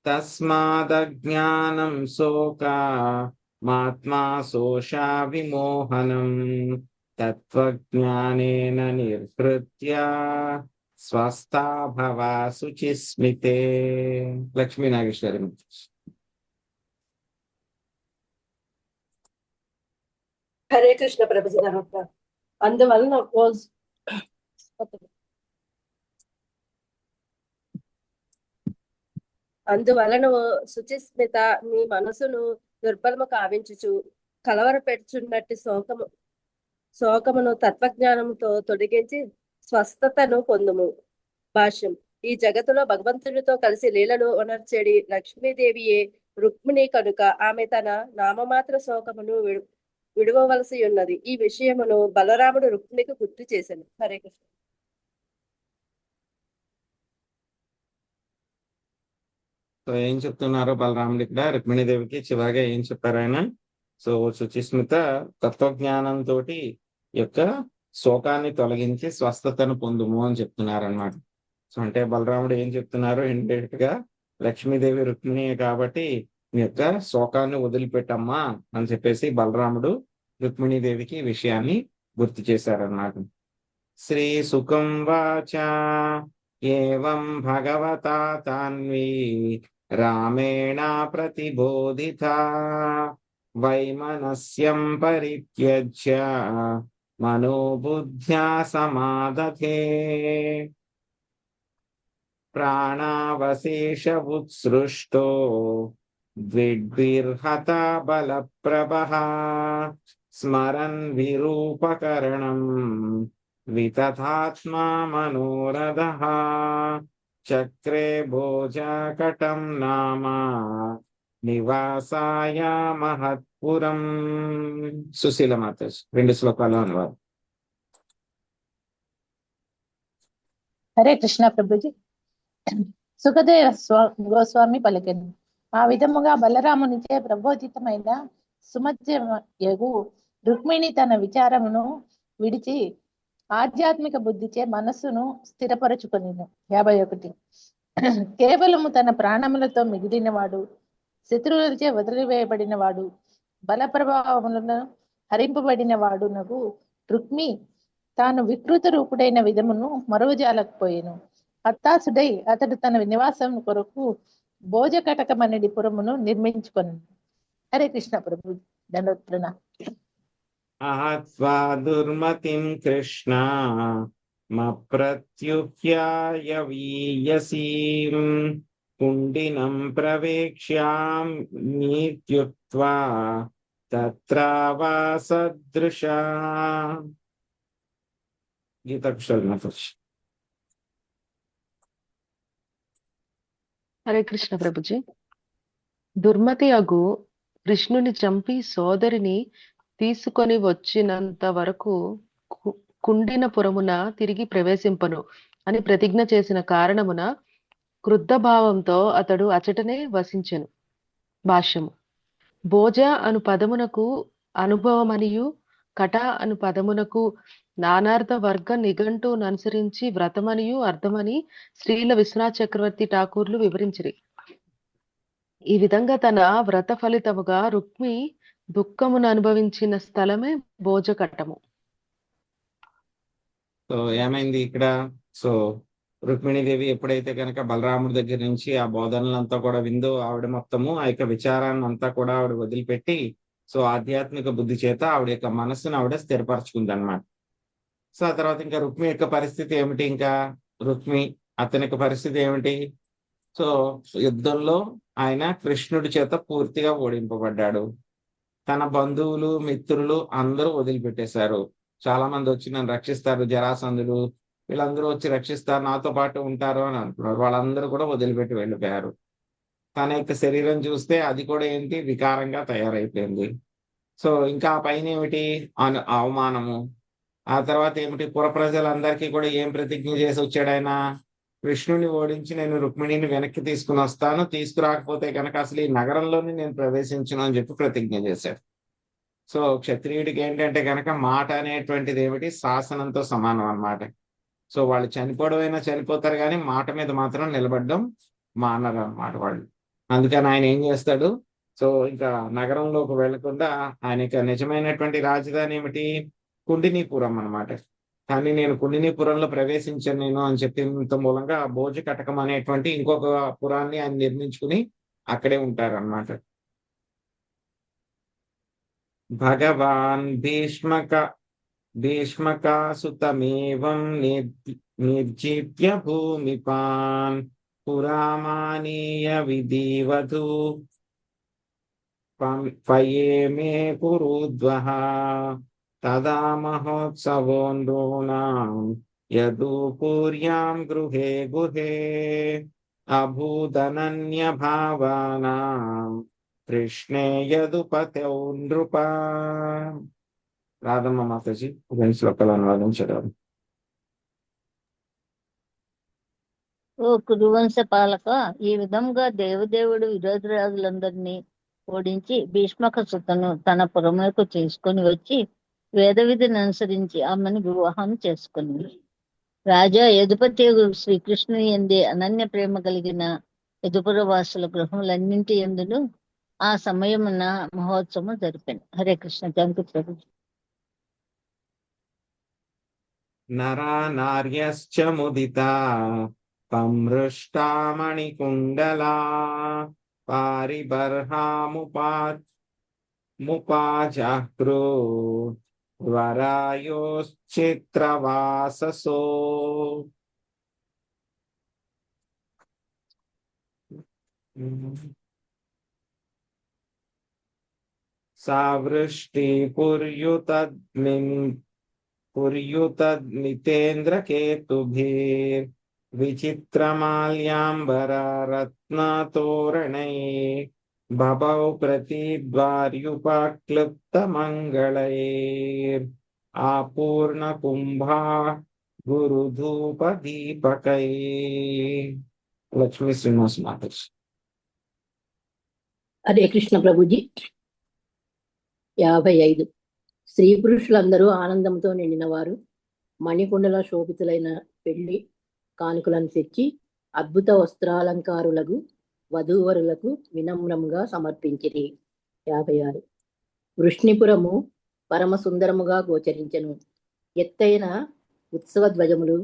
B: తస్మాదజ్ఞానం శోక మాత్మా శోషా విమోహనం తత్వజ్ఞానేన నిర్హృత్య స్వస్థా భవ శుచిస్మితే. లక్ష్మీ నాగేశ్వరి.
A: హరే కృష్ణ ప్రభుజీ గారు. అందువలన శుచిస్మిత నీ మనసును దుర్బలము కావించుచు కలవరపెట్టుచున్నట్టు శోకమును తత్వజ్ఞానముతో తొలగించి స్వస్థతను పొందుము. భాష్యం. ఈ జగత్తులో భగవంతుడితో కలిసి లీలలు ఉనర్చెడి లక్ష్మీదేవియే రుక్మిణి కనుక ఆమె తన నామమాత్ర శోకమును విడవవలసి ఉన్నది. ఈ విషయమును బలరాముడు రుక్మిణికి గుర్తు చేశాను. హరే కృష్ణ.
B: సో ఏం చెప్తున్నారు బలరాముడు ఇక్కడ రుక్మిణీదేవికి చివరిగా ఏం చెప్పారు ఆయన? సో శుచిస్మిత తత్వజ్ఞానంతో యొక్క శోకాన్ని తొలగించి స్వస్థతను పొందుము అని చెప్తున్నారు అనమాట. సో అంటే బలరాముడు ఏం చెప్తున్నారు? ఇండైరెక్ట్ గా లక్ష్మీదేవి రుక్మిణి కాబట్టి మీ యొక్క శోకాన్ని వదిలిపెట్టమ్మా అని చెప్పేసి బలరాముడు రుక్మిణీదేవికి ఈ విషయాన్ని గుర్తు చేశారన్నమాట. శ్రీ సుఖం వాచ ఏవం భగవతా తాన్వి రామేణ ప్రతిబోధిత వైమనస్యం పరిత్యజ్య మనోబుద్ధ్యా సమాదధే ప్రాణావశేష ఉత్సృష్టో ద్విర్హత బలప్రభః స్మరన్ విరూపకరణం వితథాత్మా మనోరథః చక్రే భోజకటం నామ నివాసాయ మహత్పురం. సుశీల మాత 2 శ్లోకాలు అనువాదం.
I: హరే కృష్ణ ప్రభుజీ. సుఖదేవ గోస్వామి పలికెను. ఆ విధముగా బలరామునిచే ప్రబోధితమైన సుమధ్యయగు రుక్మిణి తన విచారమును విడిచి ఆధ్యాత్మిక బుద్ధిచే మనస్సును స్థిరపరచుకొనిను. 51. కేవలము తన ప్రాణములతో మిగిలినవాడు, శత్రువులచే వదిలివేయబడిన వాడు, బల ప్రభావములను హరింపబడిన వాడునగు రుక్మి తాను వికృత రూపుడైన విధమును మరువజాలకపోయెను. హతాశుడై అతడు తన నివాసం కొరకు భోజకటకమనడి పురమును నిర్మించుకొనెను. హరే కృష్ణ ప్రభు. దండోత్ప్రణ.
B: అహత్వా దుర్మతిం కృష్ణ మప్రత్యుహ్యాయ వీయసీం కుండినం ప్రవేక్ష్యామ్యుక్త్వా తత్రావాసదృశా. గీతాక్షర.
J: హరే కృష్ణ ప్రభుజీ. దుర్మతి అగు కృష్ణుని చంపి సోదరిని తీసుకొని వచ్చినంత వరకు కుండినపురమున తిరిగి ప్రవేశింపను అని ప్రతిజ్ఞ చేసిన కారణమున క్రుద్ధ భావంతో అతడు అచటనే వసించెను. భాష్యము. భోజ అను పదమునకు అనుభవమనియు కట అను పదమునకు నానార్థ వర్గ నిఘంటువును అనుసరించి వ్రతమనియు అర్థమని శ్రీల విశ్వనాథ్ చక్రవర్తి ఠాకూర్లు వివరించిరి. ఈ విధంగా తన వ్రత ఫలితముగా రుక్మి దుఃఖమును అనుభవించిన స్థలమే భోజకట్టము.
B: సో ఏమైంది ఇక్కడ? సో రుక్మిణీదేవి ఎప్పుడైతే కనుక బలరాముడి దగ్గర నుంచి ఆ బోధనలంతా కూడా విందో ఆవిడ మొత్తము ఆ యొక్క విచారాన్ని అంతా కూడా ఆవిడ వదిలిపెట్టి సో ఆధ్యాత్మిక బుద్ధి చేత ఆవిడ యొక్క మనస్సును ఆవిడ స్థిరపరచుకుంది అనమాట. సో ఆ తర్వాత ఇంకా రుక్మి యొక్క పరిస్థితి ఏమిటి? ఇంకా రుక్మి అతని యొక్క పరిస్థితి ఏమిటి? సో యుద్ధంలో ఆయన కృష్ణుడి చేత పూర్తిగా ఓడింపబడ్డాడు. తన బంధువులు మిత్రులు అందరూ వదిలిపెట్టేశారు. చాలా మంది వచ్చి నన్ను రక్షిస్తారు, జరాసంధులు వీళ్ళందరూ వచ్చి రక్షిస్తారు, నాతో పాటు ఉంటారు అని అంటున్నారు. వాళ్ళందరూ కూడా వదిలిపెట్టి వెళ్ళిపోయారు. తన యొక్క శరీరం చూస్తే అది కూడా ఏంటి, వికారంగా తయారైపోయింది. సో ఇంకా పైన ఏమిటి, అవమానము, ఆ తర్వాత ఏమిటి, పుర ప్రజలందరికీ కూడా ఏం ప్రతిజ్ఞ చేసి వచ్చాడు ఆయన? కృష్ణుని ఓడించి నేను రుక్మిణిని వెనక్కి తీసుకుని వస్తాను, తీసుకురాకపోతే కనుక అసలు ఈ నగరంలోని నేను ప్రవేశించను అని చెప్పి ప్రతిజ్ఞ చేశాడు. సో క్షత్రియుడికి ఏంటంటే కనుక మాట అనేటువంటిది ఏమిటి, శాసనంతో సమానం అన్నమాట. సో వాళ్ళు చనిపోవడమైనా చనిపోతారు, కానీ మాట మీద మాత్రం నిలబడడం మానరు అన్నమాట వాళ్ళు. అందుకని ఆయన ఏం చేస్తాడు, సో ఇంకా నగరంలోకి వెళ్లకుండా ఆయనకి నిజమైనటువంటి రాజధాని ఏమిటి, కుండినీపురం అన్నమాట. కానీ నేను కుండినీపురంలో ప్రవేశించాను నేను అని చెప్పినంత మూలంగా భోజ కటకం అనేటువంటి ఇంకొక పురాన్ని ఆయన నిర్మించుకుని అక్కడే ఉంటారు అన్నమాట. భగవాన్ భీష్మకాసుతమేవం నిర్జిత్య భూమిపాన్ పురామానీయ విధివధు పయేమే కురుద్వః తదా మహోత్సవో నృణాం యదుపూర్యాం గృహే గుహే అభూదనన్య భావానాం కృష్ణే యదుపతౌ నృప. రాధమ్మ మాతాజీ రెండు శ్లోకాలు అనువాదించడం.
H: ఓ కురువంశ పాలక, ఈ విధంగా దేవదేవుడు విరోధరాజులందరినీ ఓడించి భీష్మక సుతను తన పురములకు తీసుకొని వచ్చి వేద విధిని అనుసరించి ఆమెను వివాహం చేసుకుని రాజా యదుపతి శ్రీకృష్ణుని యందే అనన్య ప్రేమ కలిగిన యదుపుర వాసుల గృహములన్నింటి యందును ఆ సమయమున మహోత్సవం జరిపాను. హరే కృష్ణ. Thank you Prabhuji.
B: నరా నార్యశ్చ ముదితా పమృష్టామణికుండలా పారిబర్హాముపాజాగ్రో వరాయోశ్చిత్రవాససో. సావృష్టి పుర్యుతద్మితేంద్రకేతుభిర్ విచిత్రమాల్యాంబరరత్నతోరణై బభౌ ప్రతిద్వార్యుపక్లుప్తమంగళైర్ ఆపూర్ణకుంభా గురుధూపదీపకై. లక్ష్మీ శ్రీనివాస మాతాజీ.
K: హరే కృష్ణ ప్రభుజీ. 55. స్త్రీ పురుషులందరూ ఆనందంతో నిండిన వారు మణికుండల శోభితులైన పెళ్లి కానుకలను తెచ్చి అద్భుత వస్త్రాలంకారులకు వధూవరులకు వినమ్రంగా సమర్పించిరి. 56. వృష్ణిపురము పరమ సుందరముగా గోచరించెను. ఎత్తైన ఉత్సవ ధ్వజములు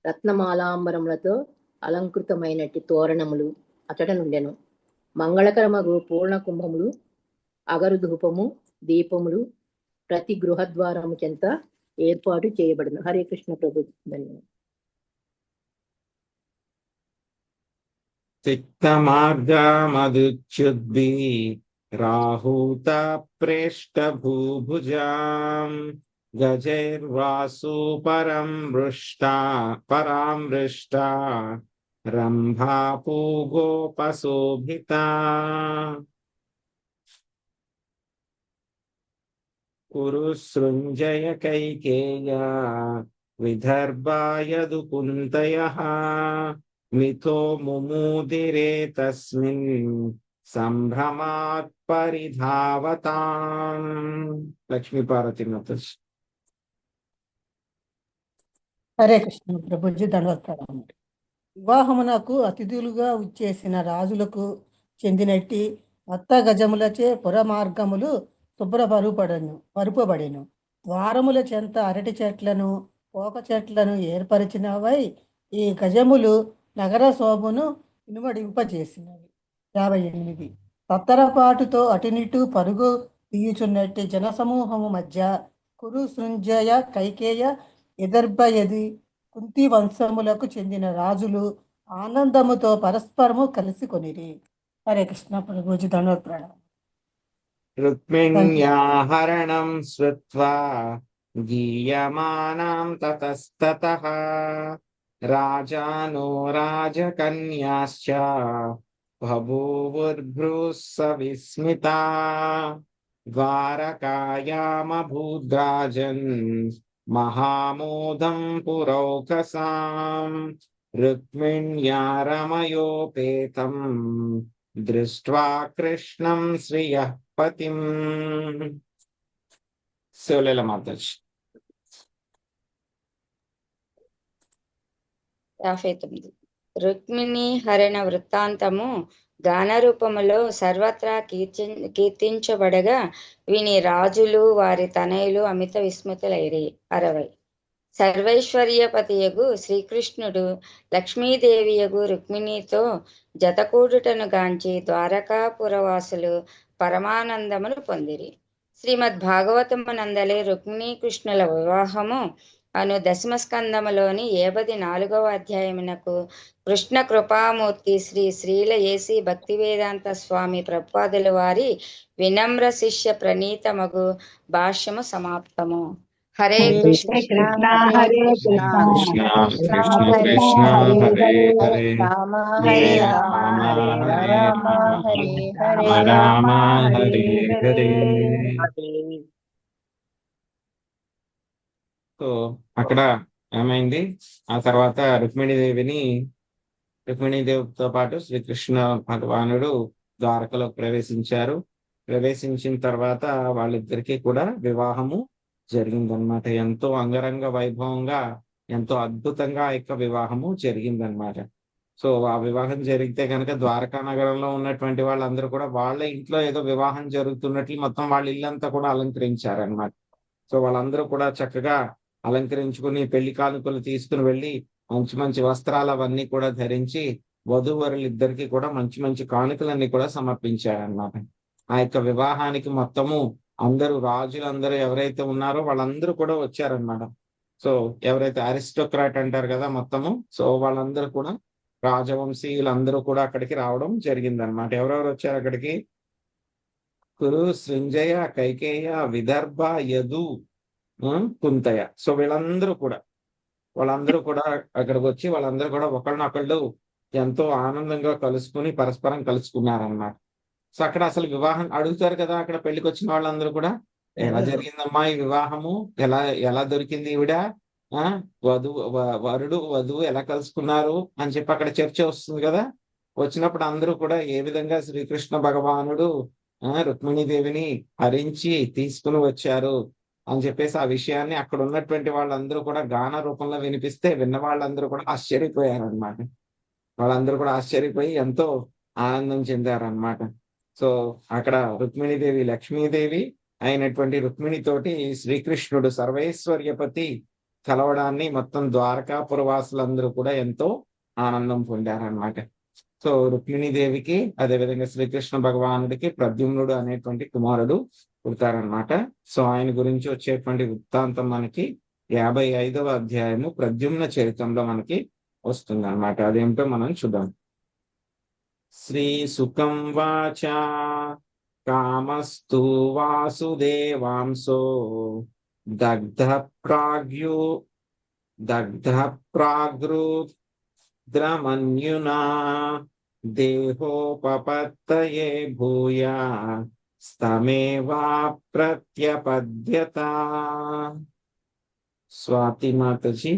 K: రత్నమాలాంబరములతో అలంకృతమైనట్టి తోరణములు అచట నుండెను. మంగళకరమగు పూర్ణ కుంభములు, అగరు ధూపము, దీపములు ప్రతి గృహద్వారము చెంత ఏర్పాటు చేయబడును. హరే కృష్ణ ప్రభు. ధన్యవాదాలు.
B: సిక్తమార్గమదుచ్యుద్భి రాహూత ప్రేష్టభూభుజాం గజైర్వాసు పరామృష్టా రంభాపూగోపశోభితా. కురు సృంజయ కైకేయ విదర్భాయదుకుంతయః మిథో ముమూదిరే తస్మిన్ సంభ్రమాత్ పరిధావతాం. లక్ష్మీపార్వతి మాతాజీ.
L: హరే కృష్ణ ప్రభుజీ. ధన్యవాదాలు. వివాహమునకు అతిథులుగా వచ్చేసిన రాజులకు చెందినట్టి అత్త గజములచే పురమార్గములు పరుపబడెను. ద్వారముల చెంత అరటి చెట్లను, పోక చెట్లను ఏర్పరిచినవై ఈ గజములు నగర శోభను ఇనుమడింపజేసినవి. 58. తత్తరపాటుతో అటునిటు పరుగు తీయుచున్నట్టి జనసమూహము మధ్య కురు సృంజయ కైకేయ ఎదర్భయది కుంతి వంశములకు చెందిన రాజులు ఆనందముతో పరస్పరము కలిసి కొనిరి. హరే కృష్ణ ప్రభుజీ. ధన్యవాదాలు.
B: రుక్మిణ్యాహరణం శ్రుత్వా గీయమానాం తతస్తతః రాజానో రాజకన్యాశ్చ బభూవుర్భృః సవిస్మితా ద్వారకాయామభూద్రాజన్ మహామోదం పురౌకసాం రుక్మిణ్యా రమయోపేతం దృష్ట్వా కృష్ణం శ్రియః పతిం. శివలీల మాతాజీ.
M: 59. రుక్మిణి హరణ వృత్తాంతము గాన రూపములో సర్వత్రా కీర్తించబడగా విని రాజులు వారి తనయులు అమిత విస్మృతులైరి. 60. సర్వైశ్వర్యపతియగు శ్రీకృష్ణుడు లక్ష్మీదేవియగు రుక్మిణితో జతకూడుటను గాంచి ద్వారకాపురవాసులు పరమానందమును పొందిరి. శ్రీమద్ భాగవతమునందలి రుక్మిణీ కృష్ణుల వివాహము అను దశమ స్కందములోని 54వ అధ్యాయమునకు కృష్ణ కృపామూర్తి శ్రీ శ్రీల ఏసి భక్తివేదాంత స్వామి ప్రభుపాదుల వారి వినమ్ర శిష్య ప్రణీతమగు భాష్యము సమాప్తము. హరే కృష్ణ
B: హరే కృష్ణ కృష్ణ కృష్ణ హరే హరే హరే రామ హరే రామ రామ రామ హరే హరే. సో అక్కడ ఏమైంది, ఆ తర్వాత రుక్మిణీదేవితో పాటు శ్రీకృష్ణ భగవానుడు ద్వారకలో ప్రవేశించారు. ప్రవేశించిన తర్వాత వాళ్ళిద్దరికీ కూడా వివాహము జరిగిందనమాట. ఎంతో అంగరంగ వైభవంగా, ఎంతో అద్భుతంగా ఆ యొక్క వివాహము జరిగిందనమాట. సో ఆ వివాహం జరిగితే కనుక ద్వారకా నగరంలో ఉన్నటువంటి వాళ్ళందరూ కూడా వాళ్ళ ఇంట్లో ఏదో వివాహం జరుగుతున్నట్లు మొత్తం వాళ్ళ ఇల్లంతా కూడా అలంకరించారనమాట. సో వాళ్ళందరూ కూడా చక్కగా అలంకరించుకుని పెళ్లి కానుకలు తీసుకుని వెళ్ళి మంచి మంచి వస్త్రాలు అవన్నీ కూడా ధరించి వధూవరులిద్దరికి కూడా మంచి మంచి కానుకలన్నీ కూడా సమర్పించారనమాట. ఆ యొక్క వివాహానికి మొత్తము అందరూ రాజులందరూ ఎవరైతే ఉన్నారో వాళ్ళందరూ కూడా వచ్చారనమాట. సో ఎవరైతే అరిస్టోక్రాట్ అంటారు కదా మొత్తము, సో వాళ్ళందరూ కూడా రాజవంశీయులందరూ కూడా అక్కడికి రావడం జరిగిందనమాట. ఎవరెవరు వచ్చారు అక్కడికి? కురు, సృంజయ, కైకేయ, విదర్భ, యదు, కుంతయ. సో వాళ్ళందరూ కూడా అక్కడికి వచ్చి వాళ్ళందరూ కూడా ఒకళ్ళనొకళ్ళు ఎంతో ఆనందంగా కలుసుకుని పరస్పరం కలుసుకున్నారనమాట. సో అక్కడ అసలు వివాహం అడుగుతారు కదా, అక్కడ పెళ్లికి వచ్చిన వాళ్ళందరూ కూడా ఎలా జరిగిందమ్మా ఈ వివాహము, ఎలా దొరికింది ఈవిడ, వరుడు వధువు ఎలా కలుసుకున్నారు అని చెప్పి అక్కడ చర్చ వస్తుంది కదా. వచ్చినప్పుడు అందరూ కూడా ఏ విధంగా శ్రీకృష్ణ భగవానుడు రుక్మిణీదేవిని హరించి తీసుకుని వచ్చారు అని చెప్పేసి ఆ విషయాన్ని అక్కడ ఉన్నటువంటి వాళ్ళందరూ కూడా గాన రూపంలో వినిపిస్తే విన్న వాళ్ళందరూ కూడా ఆశ్చర్యపోయారనమాట. వాళ్ళందరూ కూడా ఆశ్చర్యపోయి ఎంతో ఆనందం చెందారనమాట. సో అక్కడ రుక్మిణీదేవి లక్ష్మీదేవి అయినటువంటి రుక్మిణితోటి శ్రీకృష్ణుడు సర్వైశ్వర్యపతి కలవడాన్ని మొత్తం ద్వారకాపురవాసులందరూ కూడా ఎంతో ఆనందం పొందారనమాట. సో రుక్మిణీదేవికి అదేవిధంగా శ్రీకృష్ణ భగవానుడికి ప్రద్యుమ్నుడు అనేటువంటి కుమారుడు పుడతారనమాట. సో ఆయన గురించి వచ్చేటువంటి వృత్తాంతం మనకి 55వ అధ్యాయము ప్రద్యుమ్న చరిత్రంలో మనకి వస్తుంది అనమాట. అదేంటో మనం చూద్దాం. శ్రీ సుఖం వాచ కామస్తు వాసుదేవాంశో దగ్ధ ప్రాగృద్రమన్యునా దేహోపపత్తయే భూయా స్తమేవా ప్రత్యపద్యత. స్వాతి మాతాజీ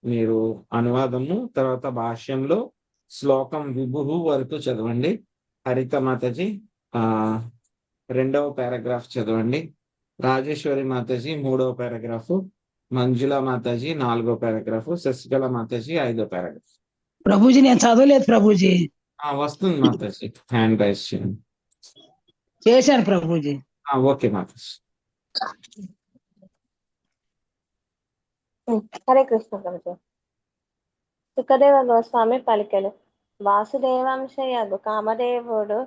B: మీరు అనువాదము తర్వాత భాష్యంలో శ్లోకం విభు వరకు చదవండి. హరిత మాతాజీ 2వ పారాగ్రాఫ్ చదవండి. రాజేశ్వరి మాతాజీ 3వ పారాగ్రాఫ్, మంజుల మాతాజీ 4వ పారాగ్రాఫ్, శశికళ మాతాజీ 5వ పారాగ్రాఫ్.
N: ప్రభుజీ నేను చదవలేదు ప్రభుజీ.
B: వస్తుంది మాతాజీ, హ్యాండ్ రైజ్ చేయండి.
N: చేశాను ప్రభుజీ.
B: ఓకే మాతాజీ.
G: హరే కృష్ణ ప్రభుజీ. సుఖదేవ గోస్వామి పలికెలు. వాసుదేవాంశయగు కామదేవుడు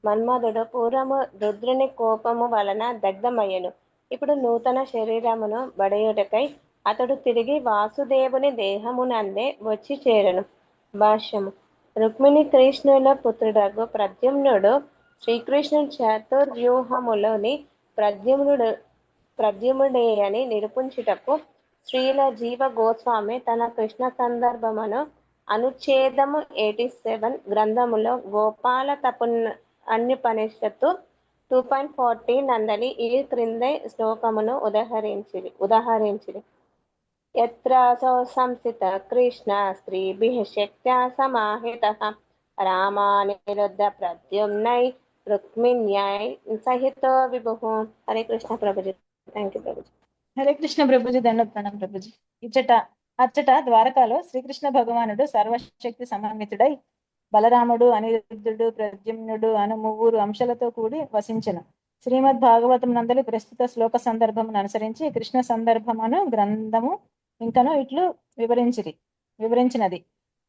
G: మన్మధుడు పూర్వము రుద్రుని కోపము వలన దగ్ధమయ్యను. ఇప్పుడు నూతన శరీరమును బడయుటకై అతడు తిరిగి వాసుదేవుని దేహమునందే వచ్చి చేరను. భాష్యము. రుక్మిణి కృష్ణుల పుత్రుడగు ప్రద్యుమ్నుడు శ్రీకృష్ణుని చతుర్వ్యూహములోని ప్రద్యుమ్నుడే అని నిరూపించుటకు శ్రీల జీవ గోస్వామి తన కృష్ణ సందర్భమును అనుచ్ఛేదము 87 గ్రంథములో గోపాల అన్యుపనిషత్తు 2.40 నందలి ఈ క్రింద శ్లోకమును ఉదహరించిరి.
O: यत्रासौ संस्थितः कृष्ण स्त्रीभिः शक्त्या समाहितः रामानिरुद्ध प्रद्युम्नै रुक्मिण्यै सहितो विभुः। हरे कृष्ण प्रभुजी। Thank you Prabhuji.
P: హరే కృష్ణ ప్రభుజీ, దండోత్పన్నం ప్రభుజీ. అచ్చట ద్వారకాలో శ్రీకృష్ణ భగవానుడు సర్వశక్తి సమన్వితుడై బలరాముడు, అనిరుద్ధుడు, ప్రద్యుమ్నుడు అను ముగ్గురు అంశాలతో కూడి వసించెను. శ్రీమద్ భాగవతం నందలి ప్రస్తుత శ్లోక సందర్భమును అనుసరించి కృష్ణ సందర్భమును గ్రంథము ఇంకను ఇట్లు వివరించినది.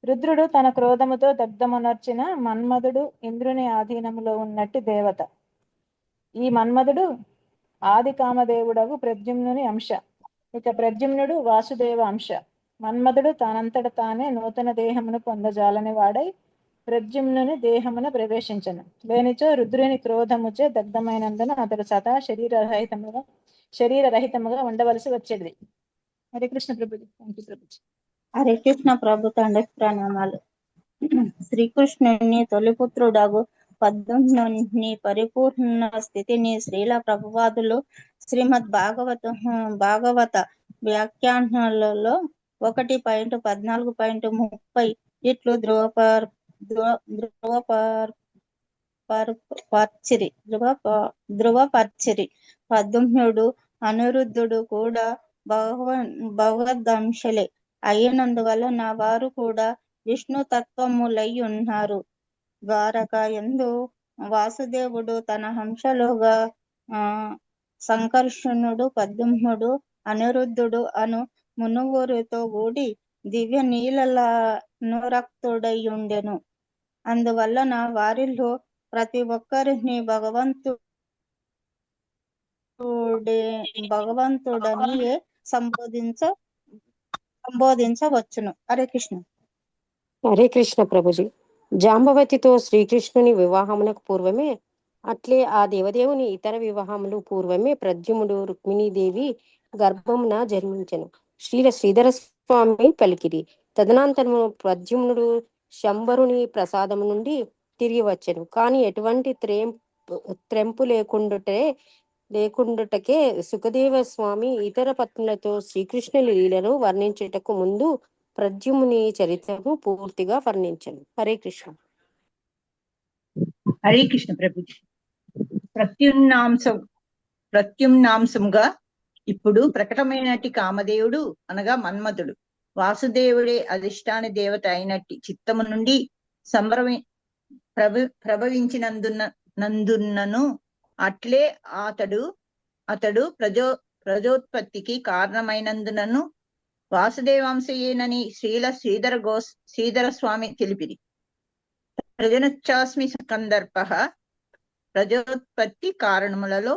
P: రుద్రుడు తన క్రోధముతో దగ్ధమునర్చిన మన్మధుడు ఇంద్రుని ఆధీనములో ఉన్నట్టి దేవత. ఈ మన్మధుడు ఆది కామదేవుడగు ప్రద్యుమ్నుని అంశ. ఇక ప్రద్యుమ్నుడు వాసుదేవ అంశ. మన్మధుడు తానంతట తానే నూతన దేహమును పొందజాలని వాడై ప్రద్యుమ్నుని దేహమున ప్రవేశించను. లేనిచో రుద్రుని క్రోధముచే దగ్ధమైనందున అతడు సదా శరీరరహితముగా ఉండవలసి వచ్చేది. హరే కృష్ణ ప్రభుజీ. Thank you Prabhuji.
Q: హరే కృష్ణ ప్రభు తండ్రి ప్రణామాలు. శ్రీకృష్ణుని తొలిపుత్రుడగు పద్ముని పరిపూర్ణ స్థితిని శ్రీల ప్రభువాదులు శ్రీమద్ భాగవత వ్యాఖ్యానాలలో 1.14.30 ఇట్లు ధృవపర్చిరి. పద్ముడు అనిరుద్ధుడు కూడా భగవద్ంశలే అయినందువలన వారు కూడా విష్ణు తత్వములై ఉన్నారు. ద్వారక యందు వాసుదేవుడు తన హంసలుగా సంకర్షణుడు, పద్ముడు, అనిరుద్ధుడు అను మునుగురితో కూడి దివ్య నీలనురక్తుడై ఉండెను. అందువలన వారిలో ప్రతి ఒక్కరిని భగవంతుడనియే సంబోధించవచ్చును. హరే కృష్ణ.
R: హరే కృష్ణ ప్రభుజీ. జాంబవతితో శ్రీకృష్ణుని వివాహమునకు పూర్వమే, అట్లే ఆ దేవదేవుని ఇతర వివాహములు పూర్వమే ప్రద్యుమ్నుడు రుక్మిణీదేవి గర్భమున జన్మించెను. శ్రీధర స్వామి పలికిరి. తదనంతరము ప్రద్యుమ్నుడు శంబరుని ప్రసాదము నుండి తిరిగి వచ్చెను. కానీ ఎటువంటి త్రెంపు లేకుండుటకే సుఖదేవ స్వామి ఇతర పత్నులతో శ్రీకృష్ణుని లీలను వర్ణించుటకు ముందు ప్రద్యుమ్ని చరిత్రను పూర్తిగా వర్ణించను. హరే కృష్ణ.
S: హరే కృష్ణ ప్రభుజీ. ప్రత్యుమ్నాంశంగా ఇప్పుడు ప్రకటమైనట్టి కామదేవుడు అనగా మన్మధుడు వాసుదేవుడే అధిష్టాన దేవత అయినట్టి చిత్తము నుండి ప్రభవించినందున్నను అట్లే అతడు ప్రజోత్పత్తికి కారణమైనందునను వాసుదేవాంశయేనని శ్రీధర స్వామి తెలిపిరి. ప్రజనచ్చాస్మి కందర్ప ప్రజోత్పత్తి కారణములలో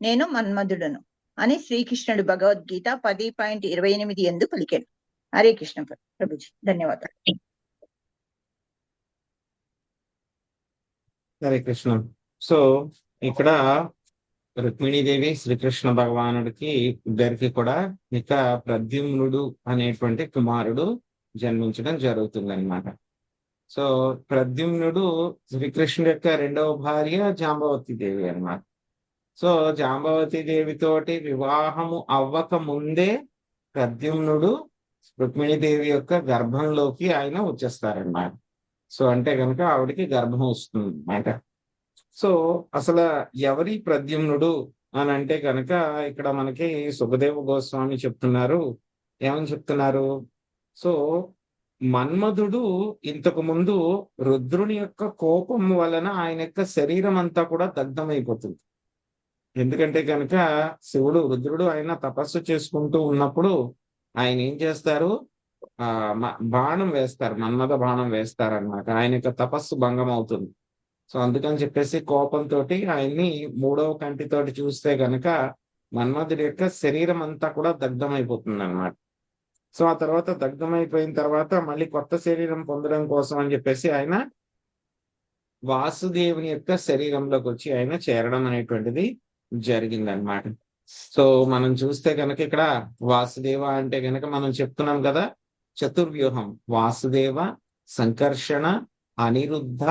S: నేను మన్మధుడను అని శ్రీకృష్ణుడు భగవద్గీత 10.28 ఎందు పలికాడు. హరే కృష్ణ ప్రభుజీ. ధన్యవాదాలు.
B: హరే కృష్ణ. సో ఇక్కడ రుక్మిణీదేవి శ్రీకృష్ణ భగవానుడికి ఇద్దరికి కూడా ఇక ప్రద్యుమ్నుడు అనేటువంటి కుమారుడు జన్మించడం జరుగుతుంది అన్నమాట. సో ప్రద్యుమ్నుడు శ్రీకృష్ణుడి యొక్క రెండవ భార్య జాంబవతి దేవి అన్నమాట. సో జాంబవతి దేవితోటి వివాహము అవ్వక ముందే ప్రద్యుమ్నుడు రుక్మిణీదేవి యొక్క గర్భంలోకి ఆయన వచ్చేస్తారన్నమాట. సో అంటే కనుక ఆవిడికి గర్భం వస్తుంది అన్నమాట. సో అసలు ఎవరి ప్రద్యుమ్నుడు అని అంటే కనుక ఇక్కడ మనకి సుఖదేవ గోస్వామి చెప్తున్నారు. ఏమని చెప్తున్నారు? సో మన్మధుడు ఇంతకు ముందు రుద్రుని యొక్క కోపం వలన ఆయన యొక్క శరీరం అంతా కూడా దగ్ధమైపోతుంది. ఎందుకంటే కనుక రుద్రుడు ఆయన తపస్సు చేసుకుంటూ ఉన్నప్పుడు ఆయన ఏం చేస్తారు? బాణం వేస్తారు, మన్మథ బాణం వేస్తారనమాట. ఆయన యొక్క తపస్సు భంగం అవుతుంది. సో అందుకని చెప్పేసి కోపంతో ఆయన్ని మూడవ కంటితోటి చూస్తే కనుక మన్మధుడి యొక్క శరీరం అంతా కూడా దగ్ధమైపోతుంది అనమాట. సో ఆ తర్వాత దగ్ధమైపోయిన తర్వాత మళ్ళీ కొత్త శరీరం పొందడం కోసం అని చెప్పేసి ఆయన వాసుదేవుని యొక్క శరీరంలోకి వచ్చి ఆయన చేరడం అనేటువంటిది జరిగిందనమాట. సో మనం చూస్తే కనుక ఇక్కడ వాసుదేవ అంటే కనుక మనం చెప్తున్నాం కదా, చతుర్వ్యూహం వాసుదేవ, సంకర్షణ, అనిరుద్ధ,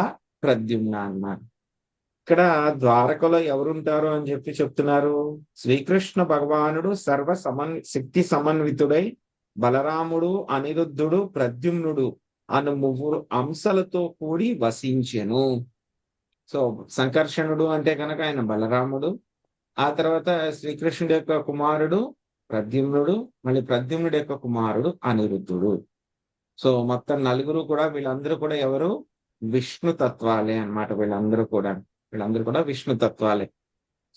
B: ప్రద్యుమ్న అన్నారు. ఇక్కడ ద్వారకలో ఎవరుంటారు అని చెప్తున్నారు? శ్రీకృష్ణ భగవానుడు శక్తి సమన్వితుడై బలరాముడు, అనిరుద్ధుడు, ప్రద్యుమ్నుడు అను ముగ్గురు అంశలతో కూడి వసించెను. సో సంకర్షణుడు అంటే కనుక ఆయన బలరాముడు, ఆ తర్వాత శ్రీకృష్ణుడి యొక్క కుమారుడు ప్రద్యుమ్నుడు, మళ్ళీ ప్రద్యుమ్నుడి యొక్క కుమారుడు అనిరుద్ధుడు. సో మొత్తం నలుగురు కూడా, వీళ్ళందరూ కూడా ఎవరు? విష్ణు తత్వాలే అన్నమాట. వీళ్ళందరూ కూడా విష్ణు తత్వాలే.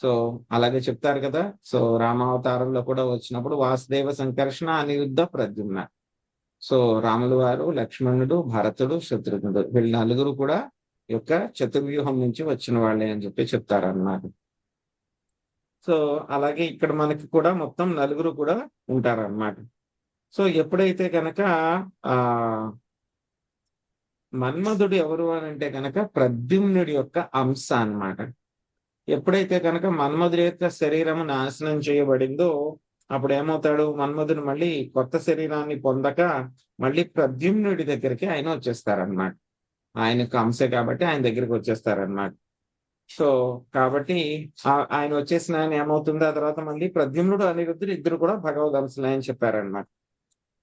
B: సో అలాగే చెప్తారు కదా. సో రామావతారంలో కూడా వచ్చినప్పుడు వాసుదేవ, సంకర్షణ, అనిరుద్ధ, ప్రద్యుమ్న. సో రాములు వారు, లక్ష్మణుడు, భరతుడు, శత్రుఘ్నుడు, వీళ్ళ నలుగురు కూడా యొక్క చతుర్వ్యూహం నుంచి వచ్చిన వాళ్ళే అని చెప్పి చెప్తారన్నమాట. సో అలాగే ఇక్కడ మనకి కూడా మొత్తం నలుగురు కూడా ఉంటారన్నమాట. సో ఎప్పుడైతే కనుక మన్మధుడు ఎవరు అని అంటే కనుక ప్రద్యుమ్నుడి యొక్క అంశ అన్నమాట. ఎప్పుడైతే కనుక మన్మధుడి యొక్క శరీరము నాశనం చేయబడిందో అప్పుడు ఏమవుతాడు? మన్మధుడు మళ్ళీ కొత్త శరీరాన్ని పొందక మళ్ళీ ప్రద్యుమ్నుడి దగ్గరికి ఆయన వచ్చేస్తారనమాట. ఆయనకు అంశే కాబట్టి ఆయన దగ్గరికి వచ్చేస్తారనమాట. సో కాబట్టి ఆయన వచ్చేసిన ఆయన ఏమవుతుంది? ఆ తర్వాత మళ్ళీ ప్రద్యుమ్నుడు, అనిరుద్ధుడు ఇద్దరు కూడా భగవద్ అంశలే అని చెప్పారనమాట.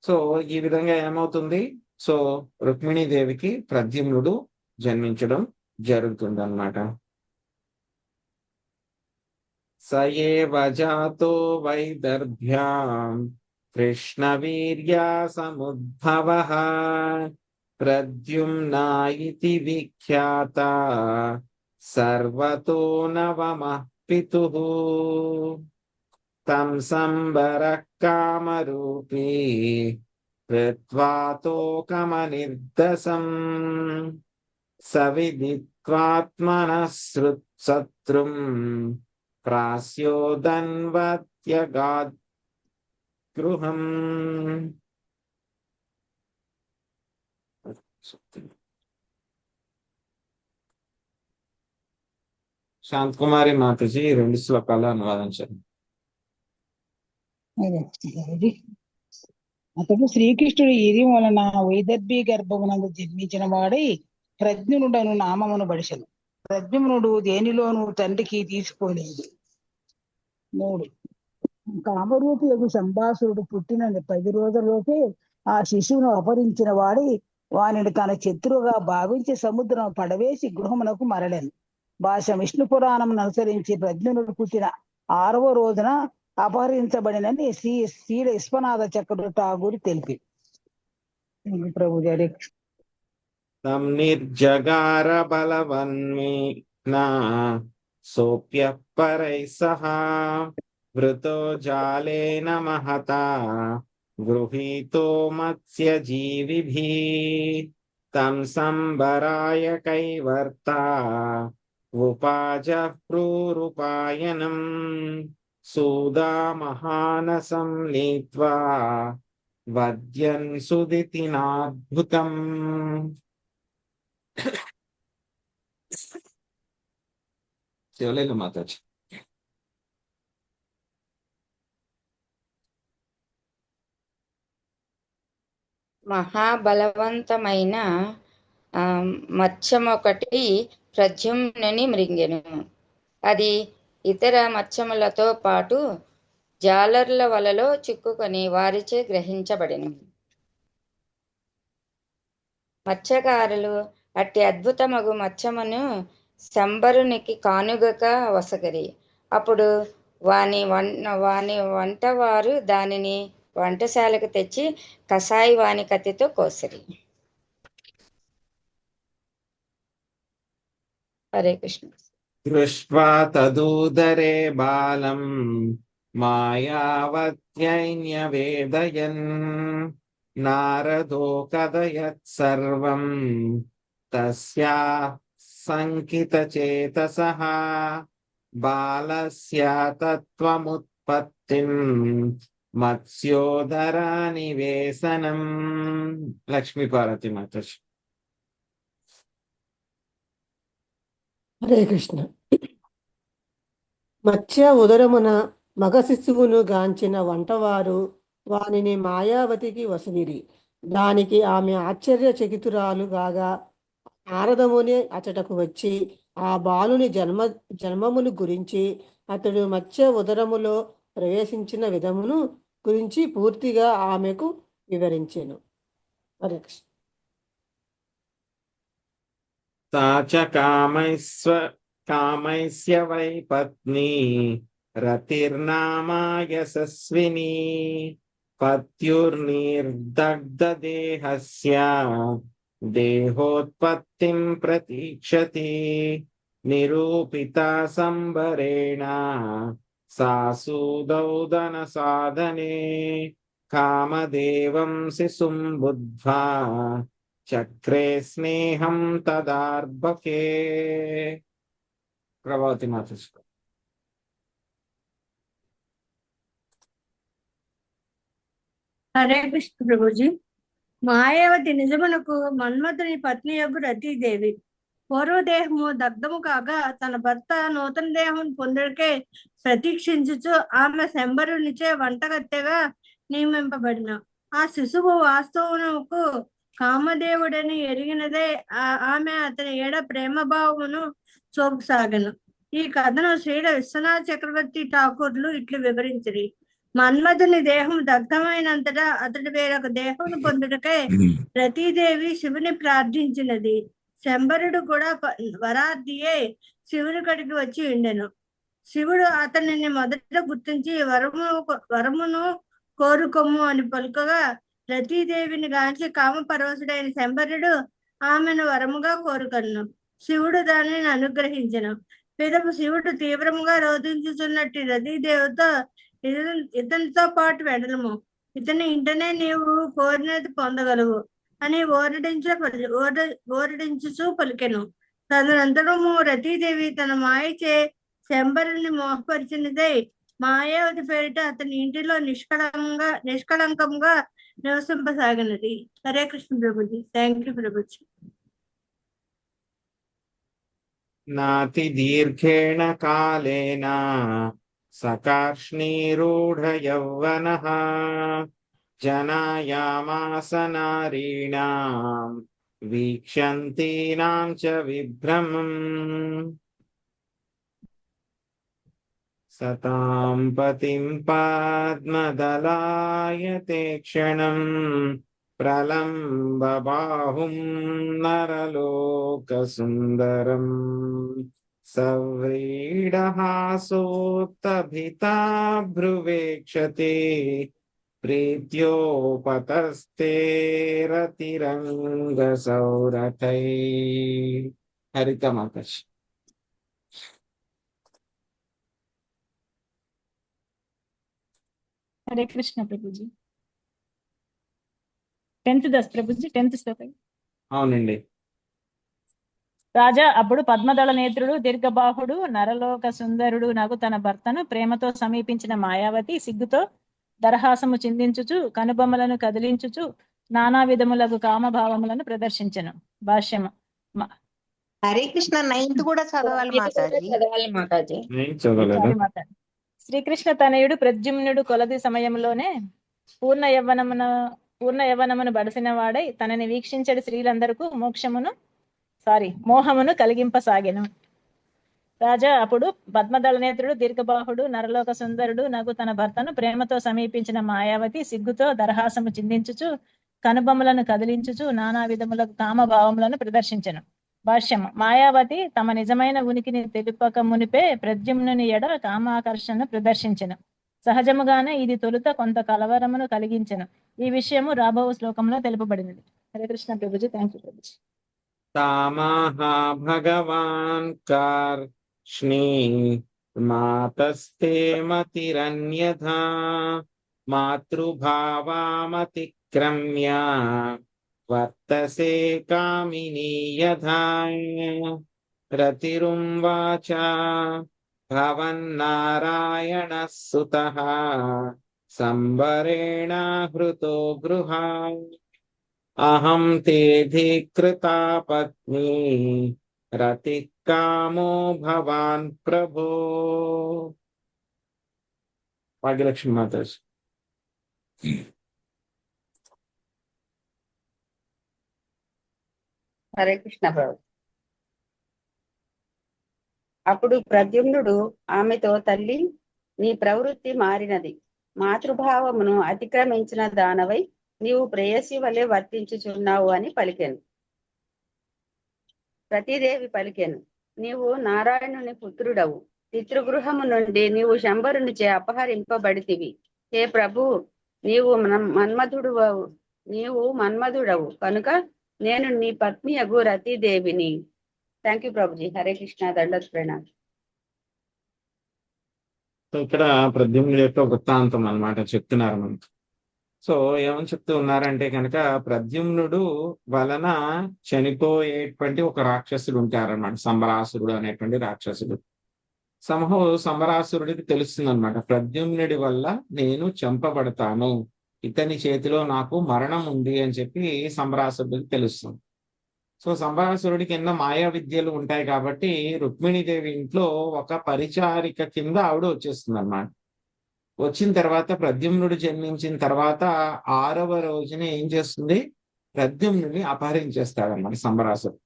B: సో ఈ విధంగా ఏమవుతుంది? సో రుక్మిణీదేవికి ప్రద్యుమ్నుడు జన్మించడం జరుగుతుంది అన్నమాట. సయేవ జాతో వైదర్భ్యాం కృష్ణవీర్యా సముద్భవః ప్రద్యుమ్నా ఇతి విఖ్యాత సర్వతో నవమః పితుః తం సంబరః కామరూపీ కృత్వాతోకమనిర్దశం సవిదిత్వాత్మనః శత్రుం ప్రాస్యోదన్వత్యగాద్గృహం. శాంతకుమారి మాతాజీ 2 శ్లోకాలు అనువాదించారు.
N: అతడు శ్రీకృష్ణుడు ఇది వలన వైదర్భి గర్భమునందు జన్మించిన వాడై ప్రద్యుమ్నుడను నామమును బడిసెను. ప్రద్యుమ్నుడు దేనిలోనూ తండ్రికి తీసుకోలేదు. 3 కామరూపి యొక్క సంభాసురుడు పుట్టిన 10 రోజుల్లోపే ఆ శిశువును అపహరించిన వాడి వానిని తన శత్రువుగా భావించి సముద్రం పడవేసి గృహమునకు మరలెను. భాష విష్ణు పురాణం అనుసరించి ప్రద్యుమ్నుడు పుట్టిన 6వ రోజున అపహరించబడినని శ్రీ విశ్వనాథ చక్రవర్తి ఠాగూర్ తెలిపి. ప్రభు గారి
B: తం నిర్జగార బలవన్మేనా సోప్య పరై సహా వృతో జాలేన మహతా గృహీతో మత్స్య జీవిభి తం సంబరాయ కైవర్త ఉపాజ ప్రూరుపాయనం సూదా మహానసం లీత్వా వద్యన్ సుదితినాద్భుతం. శివలేఖ మాతాజీ.
M: మహాబలవంతమైన మత్స్యం ఒకటి ప్రద్యుమ్నుని మృంగెను. అది ఇతర మత్స్యములతో పాటు జాలర్ల వలలో చిక్కుకొని వారిచే గ్రహించబడెను. మత్స్యకారులు అట్టి అద్భుతమగు మత్స్యమును శంబరునికి కానుగగా వసగరి. అప్పుడు వాని వంటవారు దానిని వంటశాలకు తెచ్చి కసాయి వాని కత్తితో కోసిరి. హరే కృష్ణ.
B: దృష్ట్వా తదూదరే బాలం మాయావత్యైన్యవేదయన్ నారదో కథయత్ సర్వం తస్యా సంకితచేతసః బాలస్య తత్వముత్పత్తిం మత్స్యోదరా నివేశనం. లక్ష్మీపార్వతి మాతాజీ.
L: హరే కృష్ణ. మత్స్య ఉదరమున మగ శిశువును గాంచిన వంటవారు వానిని మాయావతికి వసగిరి. దానికి ఆమె ఆశ్చర్యచకితురాలు గాగా నారదముని అచటకు వచ్చి ఆ బాలుని జన్మమును గురించి అతడు మత్స్య ఉదరములో ప్రవేశించిన విధమును గురించి పూర్తిగా ఆమెకు వివరించెను. హరే కృష్ణ.
B: सा च कामैस्य वै पत्नी रतिर्नामा यशस्विनी पत्युर्निर्दग्धदेहस्य देहोत्पत्तिं प्रतीक्षति निरूपिता संबरेण सा सुदौदनसाधने कामदेवं शिशुं बुद्ध्वा चक्रे स्नेहं तदार्भके. ప్రభావతి మాత.
G: హరే కృష్ణ ప్రభుజీ. మాయావతి నిజమునకు మన్మథుని పత్ని యొక్క రతీదేవి. పూర్వదేహము దగ్ధము కాగా తన భర్త నూతన దేహం పొందుడికే ప్రతీక్షించుచు ఆమె శంబరునిచే వంటగత్తెగా నియమింపబడిన ఆ శిశువు వాస్తవమునకు కామదేవుడని ఎరిగినదే ఆమె అతని ఏడ ప్రేమ భావమును చూపసాగను. ఈ కథను శ్రీల విశ్వనాథ చక్రవర్తి ఠాకూర్లు ఇట్లు వివరించిరి. మన్మథుని దేహం దగ్ధమైనంతటా అతడి వేరొక దేహం పొందుటకై రతీదేవి శివుని ప్రార్థించినది. శంబరుడు కూడా వరార్థియే శివుని కడికి వచ్చి ఉండెను. శివుడు అతనిని మొదట గుర్తించి వరమును కోరుకొమ్ము అని పలుకగా రతీదేవిని గాంచి కామపరవశుడైన శంబరుడు ఆమెను వరముగా కోరుకొను. శివుడు దానిని అనుగ్రహించెను. పిదపు శివుడు తీవ్రముగా రోధించుచున్నట్టు రతీదేవితో ఇతనితో పాటు వెడలము, ఇతని ఇంటనే నీవు కోరినది పొందగలవు అని ఓరడించుచూ పలికెను. తదనంతరము రతీదేవి తన మాయచే శంబరుని మోహపరిచినదై మాయావతి పేరిట అతని ఇంటిలో నిష్కళంకంగా నివసింపసాగినది. హరే కృష్ణ ప్రభుజీ. Thank you Prabhuji.
B: నాతి దీర్ఘేణ కాలేన సకార్ష్ణీరూఢ యౌవనః జనాయామాస నారీణాం వీక్షంతీనాం చ విభ్రమం సతాం పతిం పద్మదలాయతే క్షణం ప్రలంబ బాహుం నరలోకసుందరం సవ్రీడహాసోత్తభితా భ్రువేక్షతే ప్రీత్యోపతస్తే రతిరంగ సౌరథై. హరిత మాతాజీ.
P: హరే కృష్ణ ప్రభుజీ. 10th దశ ప్రభుజీ, 10th శ్లోకం.
B: అవునండి.
P: రాజా అప్పుడు పద్మదళ నేత్రుడు దీర్ఘబాహుడు నరలోక సుందరుడు నగు తన భర్తను ప్రేమతో సమీపించిన మాయావతి సిగ్గుతో దరహాసము చిందించుచు కనుబొమ్మలను కదిలించుచు నానా విధములకు కామభావములను ప్రదర్శించెను. భాష్యము.
C: హరే కృష్ణ 9th కూడా చదవాలి మాతాజీ.
P: శ్రీకృష్ణ తనయుడు ప్రద్యుమ్నుడు కొలది సమయంలోనే పూర్ణ యవ్వనమును బడిసిన వాడై తనని వీక్షించడి స్త్రీలందరకు మోహమును కలిగింపసాగెను. రాజా అప్పుడు పద్మదళ నేత్రుడు దీర్ఘబాహుడు నరలోక సుందరుడు నగు తన భర్తను ప్రేమతో సమీపించిన మాయావతి సిగ్గుతో దరహాసము చిందించుచు కనుబొమ్మలను కదిలించుచు నానా విధములకు కామభావములను ప్రదర్శించెను. భాష్యము. మాయావతి తమ నిజమైన ఉనికిని తెలుపక మునిపే ప్రద్యుమ్నుని ఎడ కామాకర్షణను ప్రదర్శించెను. సహజముగానే ఇది తొలుత కొంత కలవరమును కలిగించెను. ఈ విషయము రాబో శ్లోకంలో తెలుపబడినది. హరే కృష్ణ ప్రభుజీ. Thank you Prabhuji.
B: తామహా భగవాన్ కార్ష్ణీ మాతస్తే మతిరన్యథా మాతృభావామతిక్రమ్య వర్తసే కామినీ యథా రతిరుంవాచ భవన్నారాయణః సుతః సంబరేణ హృతో గృహా అహం తేధికృతా పత్ని రతికామో భవాన్ ప్రభో. భాగ్యలక్ష్మి మాతాజీ.
E: హరే కృష్ణ ప్రభు. అప్పుడు ప్రద్యుమ్నుడు ఆమెతో, తల్లి, నీ ప్రవృత్తి మారినది, మాతృభావమును అతిక్రమించిన దానవై నీవు ప్రేయసి వలె వర్తించుచున్నావు అని పలికెను. రతీదేవి పలికెను, నీవు నారాయణుని పుత్రుడవు. పితృగృహము నుండి నీవు శంబరునిచే అపహరింపబడితివి. హే ప్రభు, నీవు మన్మధుడవు కనుక నేను నీ పత్నియగు రతీదేవిని. Thank you Prabhuji. Hare Krishna. దండోత్ Pranam.
B: So ఇక్కడ ప్రద్యుమ్నుడి యొక్క వృత్తాంతం అన్నమాట చెప్తున్నారు మనకి. సో ఏమని చెప్తూ ఉన్నారంటే కనుక ప్రద్యుమ్నుడు వలన చనిపోయేటువంటి ఒక రాక్షసుడు ఉంటారన్నమాట, సంబరాసురుడు అనేటువంటి రాక్షసుడు. సంబరాసురుడికి తెలుస్తుంది అనమాట, ప్రద్యుమ్నుడి వల్ల నేను చంపబడతాను, ఇతని చేతిలో నాకు మరణం ఉంది అని చెప్పి సంబరాసురుడికి తెలుస్తుంది. సో సంబరాసురుడికి ఎన్నో మాయా విద్యలు ఉంటాయి కాబట్టి రుక్మిణీదేవి ఇంట్లో ఒక పరిచారిక కింద ఆవిడ వచ్చేస్తుంది అన్నమాట. వచ్చిన తర్వాత ప్రద్యుమ్నుడు జన్మించిన తర్వాత 6వ రోజున ఏం చేస్తుంది, ప్రద్యుమ్నుడిని అపహరించేస్తాడన్నమాట సంబరాసురుడు.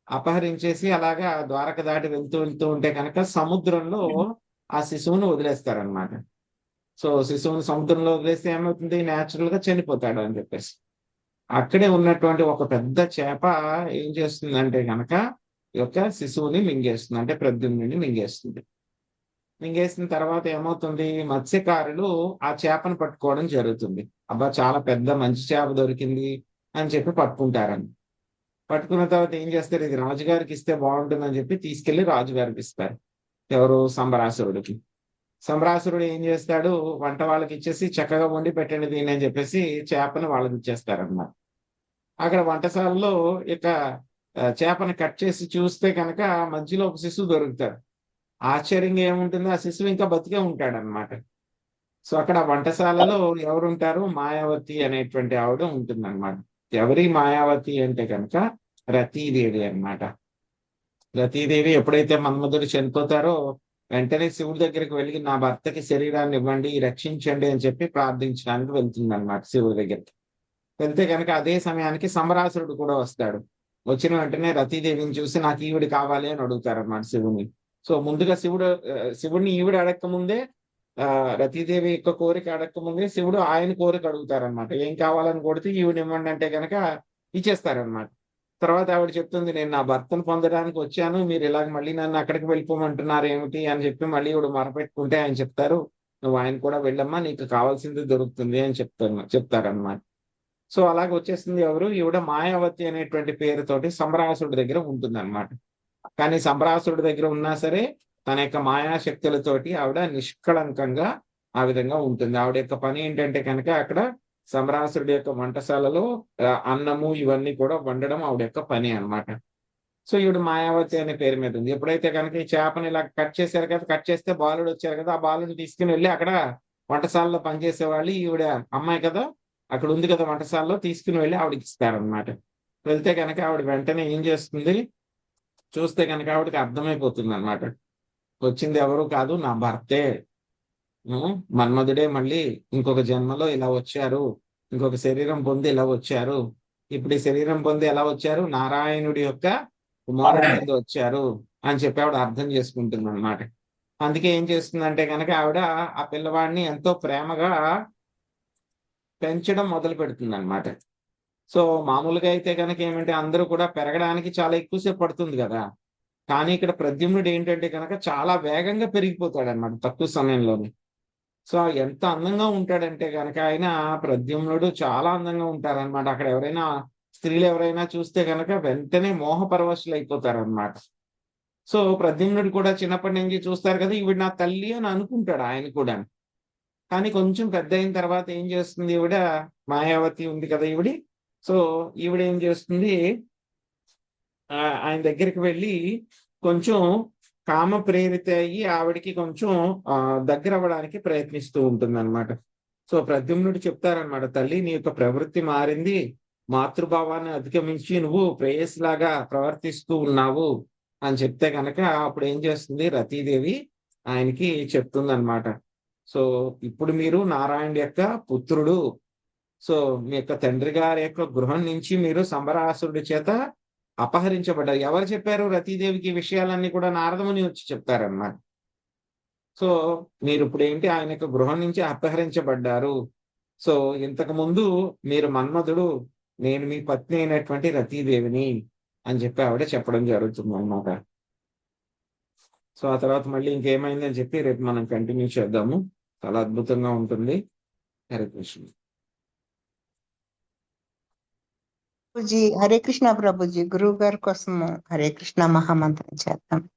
B: అపహరించేసి అలాగా ద్వారక దాటి వెళ్తూ ఉంటే కనుక సముద్రంలో ఆ శిశువును వదిలేస్తారనమాట. సో శిశువుని సముద్రంలో వదిలేస్తే ఏమవుతుంది, న్యాచురల్ గా చనిపోతాడు అని చెప్పేసి అక్కడే ఉన్నటువంటి ఒక పెద్ద చేప ఏం చేస్తుందంటే కనుక ఈ యొక్క శిశువుని మింగేస్తుంది, అంటే ప్రద్యుమ్నుడిని మింగేస్తుంది. మింగేసిన తర్వాత ఏమవుతుంది, మత్స్యకారులు ఆ చేపను పట్టుకోవడం జరుగుతుంది. అబ్బా చాలా పెద్ద మంచి చేప దొరికింది అని చెప్పి పట్టుకుంటారని. పట్టుకున్న తర్వాత ఏం చేస్తారు, ఇది రాజుగారికి ఇస్తే బాగుంటుందని చెప్పి తీసుకెళ్లి రాజుగారికి ఇస్తారు. ఎవరు, సంబరాసురుడికి. సంబరాసురుడు ఏం చేస్తాడు, వంట వాళ్ళకి ఇచ్చేసి చక్కగా వండి పెట్టండి దీని అని చెప్పేసి చేపను వాళ్ళకి ఇచ్చేస్తారన్నమాట. అక్కడ వంటశాలలో ఇక చేపను కట్ చేసి చూస్తే కనుక మధ్యలో ఒక శిశువు దొరుకుతాడు. ఆశ్చర్యంగా ఏముంటుంది, ఆ శిశువు ఇంకా బతికే ఉంటాడు అనమాట. సో అక్కడ వంటశాలలో ఎవరుంటారు, మాయావతి అనేటువంటి ఆవిడ ఉంటుంది అనమాట. ఎవరి మాయావతి అంటే కనుక రతీదేవి అన్నమాట. రతీదేవి ఎప్పుడైతే మన్మధుడు చనిపోతారో వెంటనే శివుడి దగ్గరికి వెళ్ళి నా భర్తకి శరీరాన్ని ఇవ్వండి, రక్షించండి అని చెప్పి ప్రార్థించడానికి వెళ్తుంది అనమాట శివుడి దగ్గరికి. వెళ్తే కనుక అదే సమయానికి సంబరాసురుడు కూడా వస్తాడు. వచ్చిన వెంటనే రతీదేవిని చూసి నాకు ఈవిడి కావాలి అని అడుగుతారు అన్నమాట శివుని. సో ముందుగా శివుడిని ఈవిడ అడక్క ముందే, రతీదేవి యొక్క కోరిక అడక్క ముందే శివుడు ఆయన కోరిక అడుగుతారనమాట. ఏం కావాలని కొడితే ఈవిడ ఇవ్వండి అంటే కనుక ఇచ్చేస్తారనమాట. తర్వాత ఆవిడ చెప్తుంది, నేను నా భర్తను పొందడానికి వచ్చాను, మీరు ఇలాగ మళ్ళీ నన్ను అక్కడికి వెళ్ళిపోమంటున్నారు ఏమిటి అని చెప్పి మళ్ళీ ఈవిడ మొరపెట్టుకుంటే ఆయన చెప్తారు, నువ్వు ఆయన కూడా వెళ్ళమ్మా, నీకు కావాల్సింది దొరుకుతుంది అని చెప్తారనమాట. సో అలాగే వచ్చేస్తుంది ఎవరు, ఈవిడ మాయావతి అనేటువంటి పేరుతోటి సంబరాసురుడి దగ్గర ఉంటుంది అనమాట. కానీ సంబరాసురుడి దగ్గర ఉన్నా సరే తన యొక్క మాయాశక్తులతోటి ఆవిడ నిష్కళంకంగా ఆ విధంగా ఉంటుంది. ఆవిడ యొక్క పని ఏంటంటే కనుక అక్కడ సంబరాసురుడి యొక్క వంటశాలలో అన్నము ఇవన్నీ కూడా వండడం ఆవిడ యొక్క పని అన్నమాట. సో ఈవిడ మాయావతి అనే పేరు మీద ఉంది. ఎప్పుడైతే కనుక ఈ చేపని ఇలా కట్ చేశారు కదా, కట్ చేస్తే బాలుడు వచ్చారు కదా, ఆ బాలుని తీసుకుని వెళ్ళి అక్కడ వంటశాలలో పనిచేసే వాళ్ళు, ఈవిడ అమ్మాయి కదా అక్కడ ఉంది కదా వంటశాలలో, తీసుకుని వెళ్ళి ఆవిడకి ఇస్తారనమాట. వెళ్తే కనుక ఆవిడ వెంటనే ఏం చేస్తుంది, చూస్తే కనుక ఆవిడకి అర్థమైపోతుంది అనమాట, వచ్చింది ఎవరు కాదు నా భర్తే, మన్మధుడే మళ్ళీ ఇంకొక జన్మలో ఇలా వచ్చారు, ఇంకొక శరీరం పొంది ఇలా వచ్చారు, ఇప్పుడు ఈ శరీరం పొంది ఎలా వచ్చారు, నారాయణుడి యొక్క కుమారుడి కింద వచ్చారు అని చెప్పి ఆవిడ అర్థం చేసుకుంటుంది అనమాట. అందుకే ఏం చేస్తుందంటే కనుక ఆవిడ ఆ పిల్లవాడిని ఎంతో ప్రేమగా పెంచడం మొదలు పెడుతుంది అనమాట. సో మామూలుగా అయితే కనుక ఏమంటే అందరూ కూడా పెరగడానికి చాలా ఎక్కువసేపు పడుతుంది కదా, కానీ ఇక్కడ ప్రద్యుమ్నుడు ఏంటంటే కనుక చాలా వేగంగా పెరిగిపోతాడు అనమాట తక్కువ సమయంలోనే. సో ఎంత అందంగా ఉంటాడంటే కనుక ఆయన ప్రద్యుమ్నుడు చాలా అందంగా ఉంటారనమాట. అక్కడ ఎవరైనా స్త్రీలు ఎవరైనా చూస్తే కనుక వెంటనే మోహపరవశులు అయిపోతారు అనమాట. సో ప్రద్యుమ్నుడు కూడా చిన్నప్పటి నుంచి చూస్తారు కదా, ఈవిడ నా తల్లి అని అనుకుంటాడు ఆయన కూడా. కానీ కొంచెం పెద్ద అయిన తర్వాత ఏం చేస్తుంది, ఈవిడ మాయావతి ఉంది కదా ఈవిడి, సో ఈవిడ ఏం చేస్తుంది, ఆయన దగ్గరికి వెళ్ళి కొంచెం కామ ప్రేరిత అయ్యి ఆవిడికి కొంచెం దగ్గర అవ్వడానికి ప్రయత్నిస్తూ ఉంటుంది అనమాట. సో ప్రద్యుమ్నుడు చెప్తారనమాట, తల్లి నీ యొక్క ప్రవృత్తి మారింది, మాతృభావాన్ని అధిగమించి నువ్వు ప్రేయస్లాగా ప్రవర్తిస్తూ ఉన్నావు అని చెప్తే కనుక అప్పుడు ఏం చేస్తుంది, రతీదేవి ఆయనకి చెప్తుంది అనమాట, సో ఇప్పుడు మీరు నారాయణ యొక్క పుత్రుడు, సో మీ యొక్క తండ్రి గారి యొక్క గృహం నుంచి మీరు సంబరాసురుడి చేత అపహరించబడ్డారు. ఎవరు చెప్పారు రతీదేవికి ఈ విషయాలన్నీ కూడా నారదముని వచ్చి చెప్తారన్నమాట. సో మీరు ఇప్పుడు ఏంటి ఆయన యొక్క గృహం నుంచి అపహరించబడ్డారు, సో ఇంతకు ముందు మీరు మన్మధుడు, నేను మీ పత్ని అయినటువంటి రతీదేవిని అని చెప్పి ఆవిడ చెప్పడం జరుగుతుంది అన్నమాట. సో ఆ తర్వాత మళ్ళీ ఇంకేమైంది అని చెప్పి రేపు మనం కంటిన్యూ చేద్దాము. చాలా అద్భుతంగా ఉంటుంది. హరే కృష్ణ.
C: ప్రభుజీ హరే కృష్ణ. ప్రభుజీ గురువు గారి కోసము హరే కృష్ణ మహామంత్రం చేద్దాం.